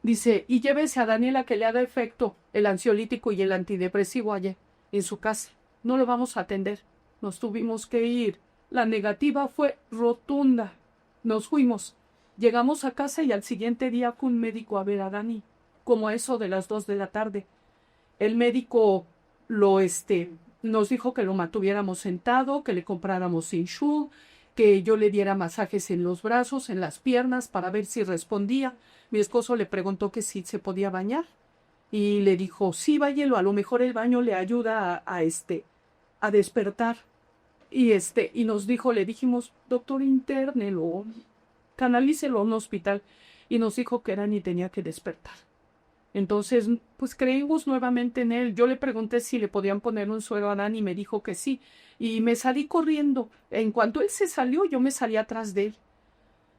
Dice, y llévese a Daniela que le haga efecto el ansiolítico y el antidepresivo allá, en su casa. No lo vamos a atender. Nos tuvimos que ir. La negativa fue rotunda. Nos fuimos. Llegamos a casa y al siguiente día fue un médico a ver a Dani, como a eso de las 2 de la tarde. El médico nos dijo que lo mantuviéramos sentado, que le compráramos Inshool, que yo le diera masajes en los brazos, en las piernas, para ver si respondía. Mi esposo le preguntó que si se podía bañar y le dijo, sí, váyelo, a lo mejor el baño le ayuda a despertar. Y nos dijo, le dijimos, doctor, internelo, canalícelo a un hospital. Y nos dijo que Dani tenía que despertar. Entonces, pues creímos nuevamente en él. Yo le pregunté si le podían poner un suero a Dani y me dijo que sí. Y me salí corriendo. En cuanto él se salió, yo me salí atrás de él.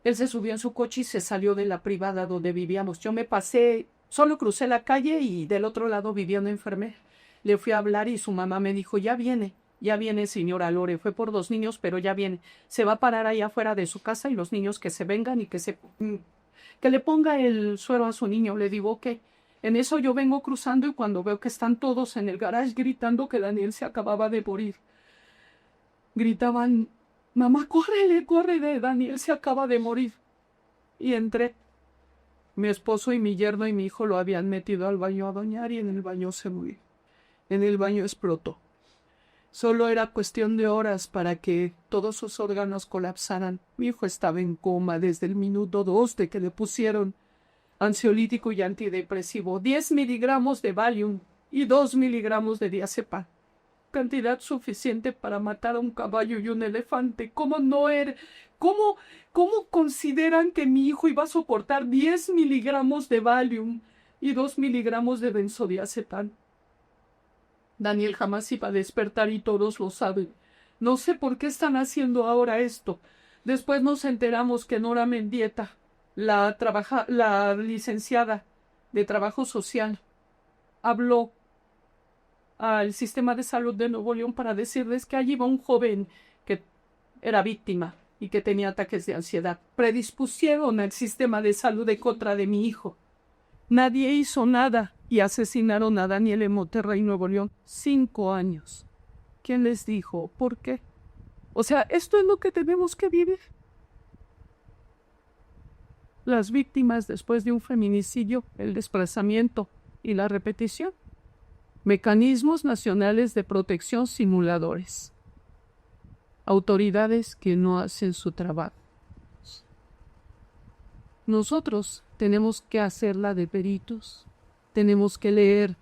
Él se subió en su coche y se salió de la privada donde vivíamos. Yo me pasé, solo crucé la calle y del otro lado vivía una enfermera. Le fui a hablar y su mamá me dijo, ya viene, señora Lore. Fue por 2 niños, pero ya viene. Se va a parar ahí afuera de su casa y los niños que se vengan y que le ponga el suero a su niño. Le digo, ok. En eso yo vengo cruzando y cuando veo que están todos en el garage gritando que Daniel se acababa de morir. Gritaban, mamá, córrele, Daniel se acaba de morir. Y entré. Mi esposo y mi yerno y mi hijo lo habían metido al baño a bañar y en el baño se murió. En el baño explotó. Solo era cuestión de horas para que todos sus órganos colapsaran. Mi hijo estaba en coma desde el minuto 2 de que le pusieron ansiolítico y antidepresivo, 10 miligramos de Valium y 2 miligramos de diazepam. Cantidad suficiente para matar a un caballo y un elefante. ¿Cómo consideran que mi hijo iba a soportar 10 miligramos de Valium y 2 miligramos de benzodiazepam? Daniel jamás iba a despertar y todos lo saben. No sé por qué están haciendo ahora esto. Después nos enteramos que Nora Mendieta, la licenciada de Trabajo Social, habló al sistema de salud de Nuevo León para decirles que allí iba un joven que era víctima y que tenía ataques de ansiedad. Predispusieron al sistema de salud en contra de mi hijo. Nadie hizo nada y asesinaron a Daniel en Monterrey, Nuevo León. 5 años. ¿Quién les dijo? ¿Por qué? O sea, esto es lo que tenemos que vivir. Las víctimas después de un feminicidio, el desplazamiento y la repetición. Mecanismos nacionales de protección simuladores. Autoridades que no hacen su trabajo. Nosotros tenemos que hacerla de peritos, tenemos que leer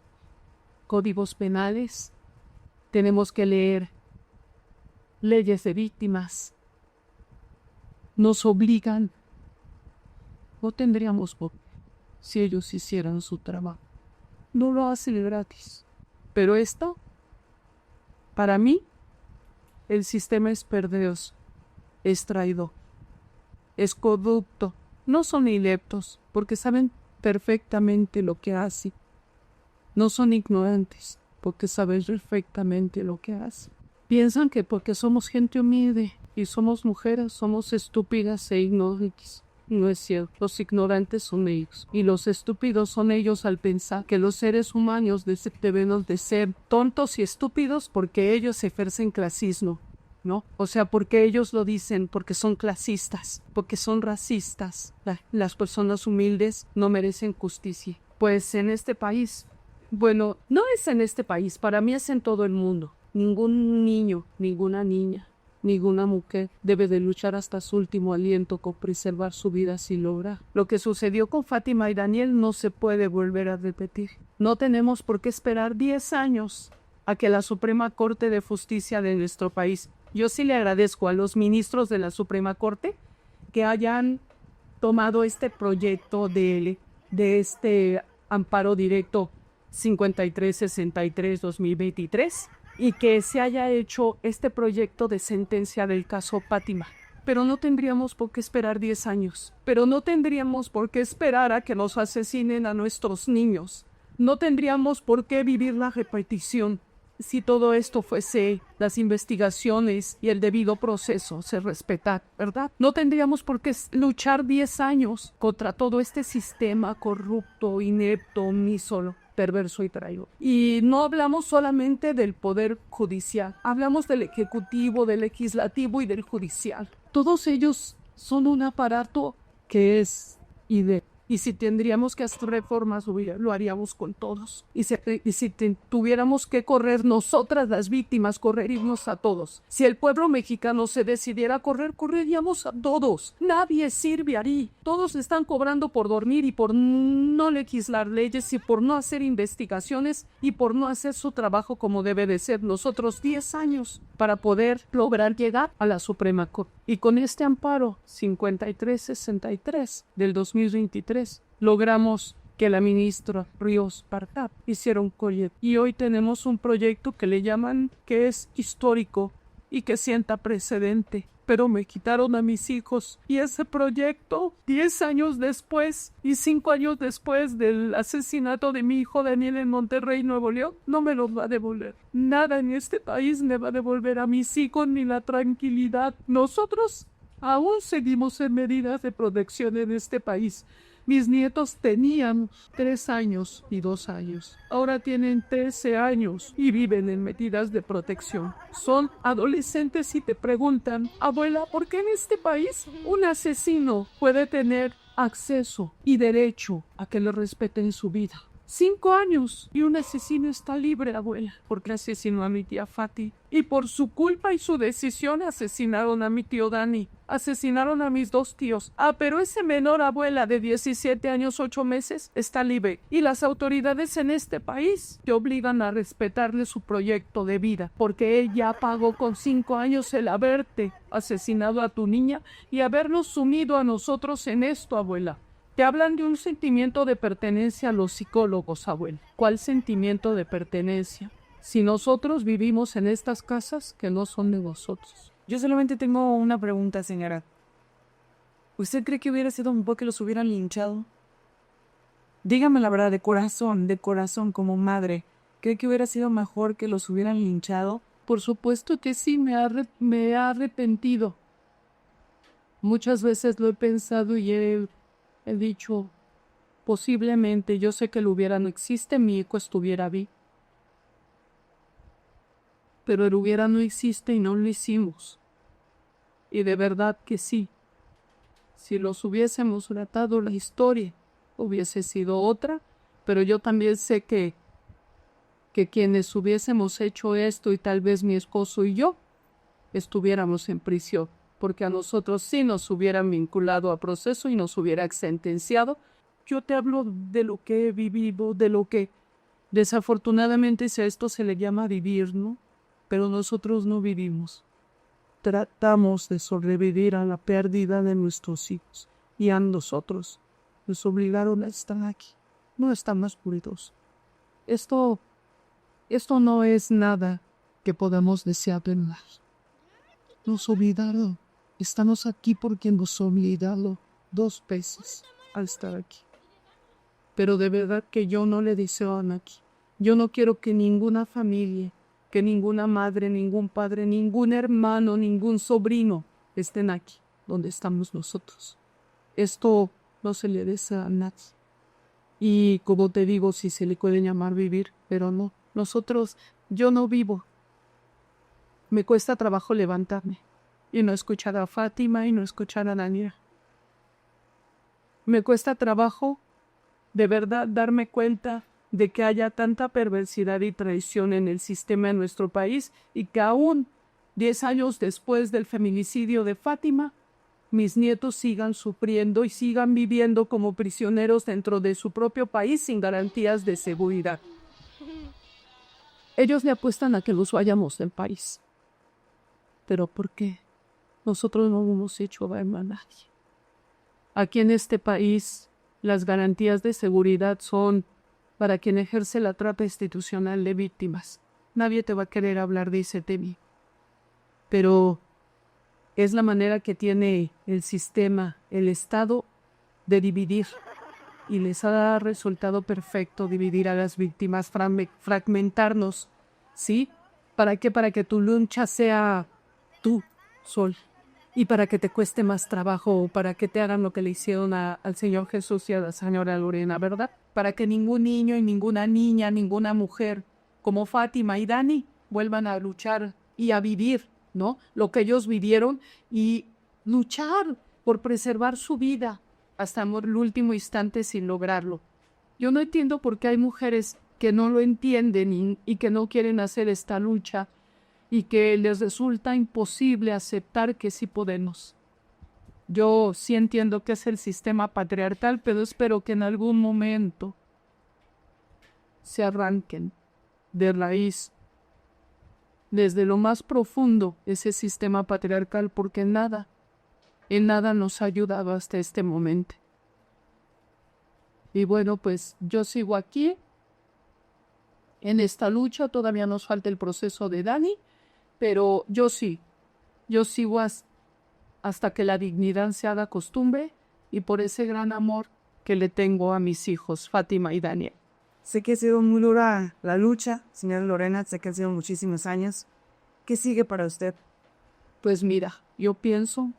códigos penales, Tenemos que leer leyes de víctimas. Nos obligan. No tendríamos por qué si ellos hicieran su trabajo. No lo hacen gratis. Pero esto, para mí, el sistema es perverso, es traidor, es corrupto. No son ineptos, porque saben perfectamente lo que hacen. No son ignorantes, porque saben perfectamente lo que hacen. Piensan que porque somos gente humilde y somos mujeres, somos estúpidas e ignorantes. No es cierto, los ignorantes son ellos, y los estúpidos son ellos al pensar que los seres humanos debemos de ser tontos y estúpidos porque ellos ejercen clasismo, ¿no? O sea, porque ellos lo dicen, porque son clasistas, porque son racistas. Las personas humildes no merecen justicia. Pues en este país, bueno, no es en este país, para mí es en todo el mundo. Ningún niño, ninguna niña, ninguna mujer debe de luchar hasta su último aliento con preservar su vida si logra. Lo que sucedió con Fátima y Daniel no se puede volver a repetir. No tenemos por qué esperar 10 años a que la Suprema Corte de Justicia de nuestro país. Yo sí le agradezco a los ministros de la Suprema Corte que hayan tomado este proyecto de este amparo directo 5363-2023 y que se haya hecho este proyecto de sentencia del caso Fátima. Pero no tendríamos por qué esperar 10 años. Pero no tendríamos por qué esperar a que nos asesinen a nuestros niños. No tendríamos por qué vivir la repetición. Si todo esto fuese las investigaciones y el debido proceso se respetar, ¿verdad? No tendríamos por qué luchar 10 años contra todo este sistema corrupto, inepto, omísolo, perverso y traidor. Y no hablamos solamente del poder judicial, hablamos del ejecutivo, del legislativo y del judicial. Todos ellos son un aparato que es y si tendríamos que hacer reformas, lo haríamos con todos. Y si tuviéramos que correr nosotras las víctimas, correríamos a todos. Si el pueblo mexicano se decidiera a correr, correríamos a todos. Nadie sirve ahí. Todos están cobrando por dormir y por no legislar leyes y por no hacer investigaciones y por no hacer su trabajo como debe de ser. Nosotros 10 años para poder lograr llegar a la Suprema Corte. Y con este amparo 5363 del 2023 logramos que la ministra Ríos Partap hiciera un proyecto. Y hoy tenemos un proyecto que le llaman que es histórico y que sienta precedente. Pero me quitaron a mis hijos y ese proyecto 10 años después y 5 años después del asesinato de mi hijo Daniel en Monterrey, Nuevo León, no me los va a devolver. Nada en este país me va a devolver a mis hijos ni la tranquilidad. Nosotros aún seguimos en medidas de protección en este país. Mis nietos tenían 3 años y 2 años. Ahora tienen 13 años y viven en medidas de protección. Son adolescentes y te preguntan, abuela, ¿por qué en este país un asesino puede tener acceso y derecho a que le respeten su vida? 5 años y un asesino está libre, abuela, porque asesinó a mi tía Fati. Y por su culpa y su decisión asesinaron a mi tío Dani. Asesinaron a mis 2 tíos. Pero ese menor, abuela, de 17 años, 8 meses, está libre. Y las autoridades en este país te obligan a respetarle su proyecto de vida, porque él ya pagó con 5 años el haberte asesinado a tu niña y habernos sumido a nosotros en esto, abuela. Te hablan de un sentimiento de pertenencia a los psicólogos, abuela. ¿Cuál sentimiento de pertenencia? Si nosotros vivimos en estas casas que no son de nosotros. Yo solamente tengo una pregunta, señora. ¿Usted cree que hubiera sido mejor que los hubieran linchado? Dígame la verdad, de corazón, como madre. ¿Cree que hubiera sido mejor que los hubieran linchado? Por supuesto que sí, me he arrepentido. Muchas veces lo he pensado y he dicho, posiblemente, yo sé que el hubiera no existe, mi hijo estuviera vivo. Pero el hubiera no existe y no lo hicimos. Y de verdad que sí. Si los hubiésemos tratado, la historia hubiese sido otra, pero yo también sé que quienes hubiésemos hecho esto y tal vez mi esposo y yo estuviéramos en prisión, porque a nosotros sí nos hubieran vinculado a proceso y nos hubiera sentenciado. Yo te hablo de lo que he vivido, de lo que desafortunadamente si a esto se le llama vivir, ¿no? pero nosotros no vivimos. Tratamos de sobrevivir a la pérdida de nuestros hijos y a nosotros nos obligaron a estar aquí. No estamos cuidados. Esto no es nada que podamos desear verdad. Nos olvidaron. Estamos aquí porque nos olvidaron 2 veces al estar aquí. Pero de verdad que yo no le deseo a nadie. Yo no quiero que ninguna familia, que ninguna madre, ningún padre, ningún hermano, ningún sobrino estén aquí, donde estamos nosotros. Esto no se le desea a nadie. Y como te digo, si se le puede llamar vivir, pero no. Yo no vivo. Me cuesta trabajo levantarme y no escuchar a Fátima y no escuchar a Daniela. Me cuesta trabajo de verdad darme cuenta de que haya tanta perversidad y traición en el sistema de nuestro país y que aún 10 años después del feminicidio de Fátima, mis nietos sigan sufriendo y sigan viviendo como prisioneros dentro de su propio país sin garantías de seguridad. Ellos le apuestan a que los vayamos del país. ¿Pero por qué? Nosotros no hemos hecho daño a nadie. Aquí en este país, las garantías de seguridad son para quien ejerce la trata institucional de víctimas. Nadie te va a querer hablar de ese tema. Pero es la manera que tiene el sistema, el Estado, de dividir. Y les ha resultado perfecto dividir a las víctimas, fragmentarnos, ¿sí? ¿Para qué? Para que tu lucha sea tú, Sol. Y para que te cueste más trabajo, o para que te hagan lo que le hicieron al Señor Jesús y a la señora Lorena, ¿verdad? Para que ningún niño y ninguna niña, ninguna mujer, como Fátima y Dani, vuelvan a luchar y a vivir, ¿no? Lo que ellos vivieron y luchar por preservar su vida hasta el último instante sin lograrlo. Yo no entiendo por qué hay mujeres que no lo entienden y que no quieren hacer esta lucha y que les resulta imposible aceptar que sí podemos. Yo sí entiendo que es el sistema patriarcal, pero espero que en algún momento se arranquen de raíz, desde lo más profundo, ese sistema patriarcal, porque en nada nos ha ayudado hasta este momento. Y bueno, pues yo sigo aquí, en esta lucha. Todavía nos falta el proceso de Dani, pero yo sigo hasta que la dignidad se haga costumbre y por ese gran amor que le tengo a mis hijos, Fátima y Daniel. Sé que ha sido muy dura la lucha, señora Lorena, sé que han sido muchísimos años. ¿Qué sigue para usted? Pues mira, yo pienso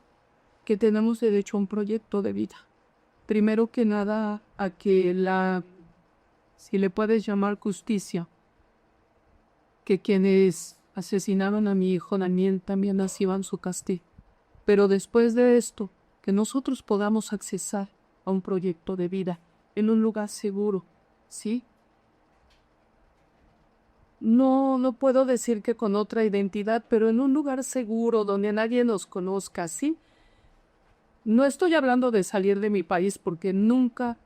que tenemos derecho a un proyecto de vida. Primero que nada, a que si le puedes llamar justicia, que quienes asesinaron a mi hijo Daniel también reciban su castigo. Pero después de esto, que nosotros podamos accesar a un proyecto de vida en un lugar seguro, ¿sí? No puedo decir que con otra identidad, pero en un lugar seguro donde nadie nos conozca, ¿sí? No estoy hablando de salir de mi país porque nunca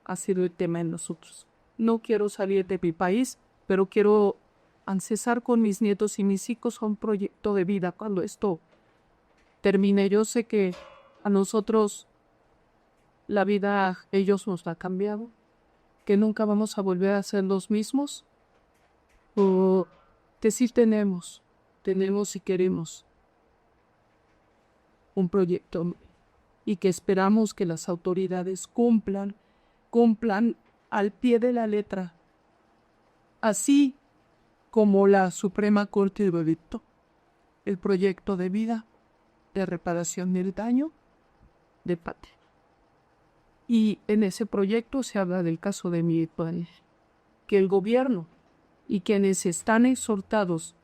ha sido el tema en nosotros. No quiero salir de mi país, pero quiero accesar con mis nietos y mis hijos a un proyecto de vida cuando esto termine. Yo sé que a nosotros la vida, ellos nos la ha cambiado, que nunca vamos a volver a ser los mismos, o que sí tenemos y queremos un proyecto y que esperamos que las autoridades cumplan al pie de la letra, así como la Suprema Corte lo dictó, el proyecto de vida de reparación del daño de patria. Y en ese proyecto se habla del caso de mi padre, que el gobierno y quienes están exhortados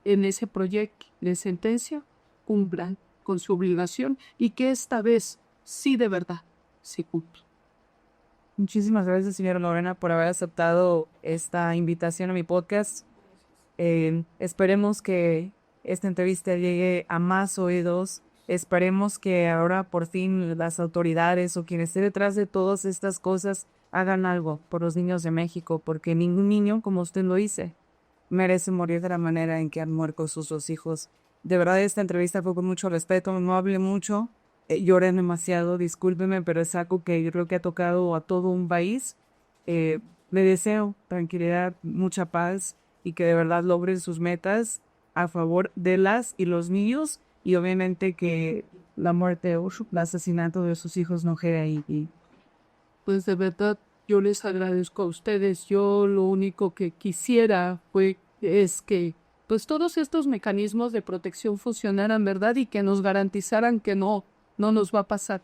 en ese proyecto de sentencia cumplan con su obligación y que esta vez sí de verdad se cumpla. Muchísimas gracias, señora Lorena, por haber aceptado esta invitación a mi podcast. Esperemos que esta entrevista llegue a más oídos. Esperemos que ahora por fin las autoridades o quien esté detrás de todas estas cosas hagan algo por los niños de México, porque ningún niño, como usted lo dice, merece morir de la manera en que han muerto sus dos hijos. De verdad, esta entrevista fue con mucho respeto, no hablé mucho, lloré demasiado, discúlpeme, pero es algo que yo creo que ha tocado a todo un país. Le deseo tranquilidad, mucha paz y que de verdad logren sus metas a favor de las y los niños, y obviamente que la muerte o el asesinato de sus hijos no quede ahí. Pues de verdad, yo les agradezco a ustedes. Yo lo único que quisiera es que pues todos estos mecanismos de protección funcionaran, ¿verdad? Y que nos garantizaran que no nos va a pasar.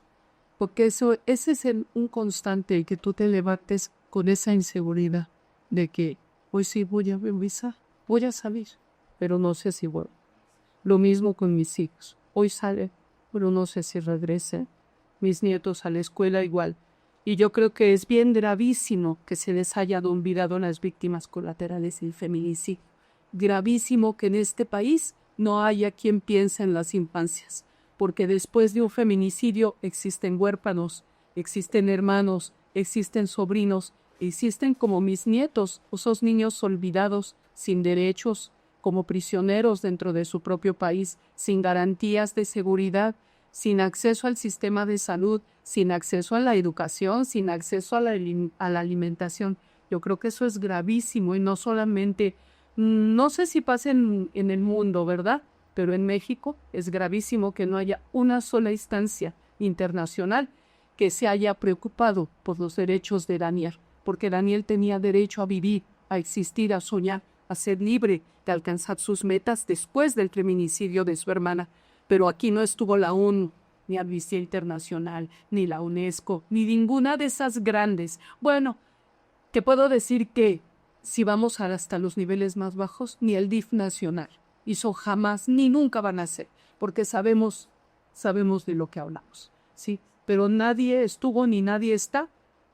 Porque ese es un constante, que tú te levantes con esa inseguridad de que hoy sí voy a salir, pero no sé si vuelvo. Lo mismo con mis hijos. Hoy sale, pero no sé si regrese. Mis nietos a la escuela igual. Y yo creo que es bien gravísimo que se les haya olvidado a las víctimas colaterales del feminicidio. Gravísimo que en este país no haya quien piense en las infancias, porque después de un feminicidio existen huérfanos, existen hermanos, existen sobrinos, existen como mis nietos, esos niños olvidados, sin derechos, como prisioneros dentro de su propio país, sin garantías de seguridad, sin acceso al sistema de salud, sin acceso a la educación, sin acceso a la alimentación. Yo creo que eso es gravísimo y no solamente, no sé si pasa en el mundo, ¿verdad? Pero en México es gravísimo que no haya una sola instancia internacional que se haya preocupado por los derechos de Daniel, porque Daniel tenía derecho a vivir, a existir, a soñar, a ser libre de alcanzar sus metas después del feminicidio de su hermana. Pero aquí no estuvo la ONU, ni Amnistía Internacional, ni la UNESCO, ni ninguna de esas grandes. Bueno, te puedo decir que si vamos hasta los niveles más bajos, ni el DIF nacional hizo jamás, ni nunca van a hacer, porque sabemos de lo que hablamos, ¿sí? Pero nadie estuvo ni nadie está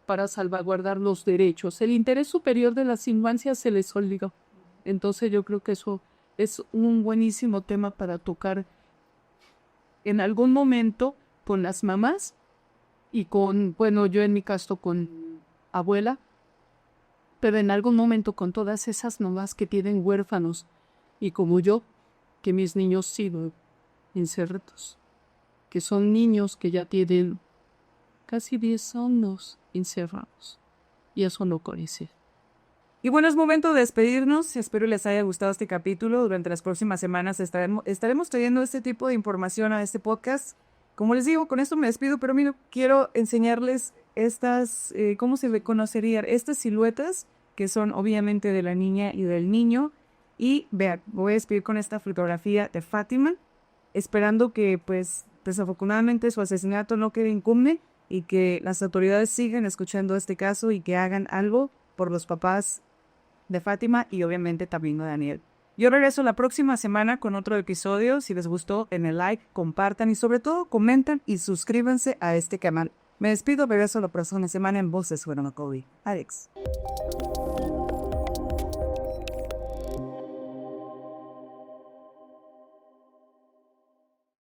para salvaguardar los derechos. El interés superior de las infancias se les olvidó. Entonces yo creo que eso es un buenísimo tema para tocar en algún momento con las mamás y yo en mi caso con abuela, pero en algún momento con todas esas mamás que tienen huérfanos y como yo, que mis niños siguen insertos, que son niños que ya tienen casi 10 años encerrados, y eso no parece. Y bueno, es momento de despedirnos. Espero les haya gustado este capítulo. Durante las próximas semanas estaremos trayendo este tipo de información a este podcast. Como les digo, con esto me despido, pero mira, quiero enseñarles estas, ¿cómo se reconocerían? Estas siluetas que son obviamente de la niña y del niño. Y vean, voy a despedir con esta fotografía de Fátima, esperando que pues desafortunadamente su asesinato no quede impune y que las autoridades sigan escuchando este caso y que hagan algo por los papás de Fátima y obviamente también de Daniel. Yo regreso la próxima semana con otro episodio. Si les gustó, en el like, compartan y sobre todo comenten y suscríbanse a este canal. Me despido, regreso la próxima semana en Voces Fueron a Kobe. Alex.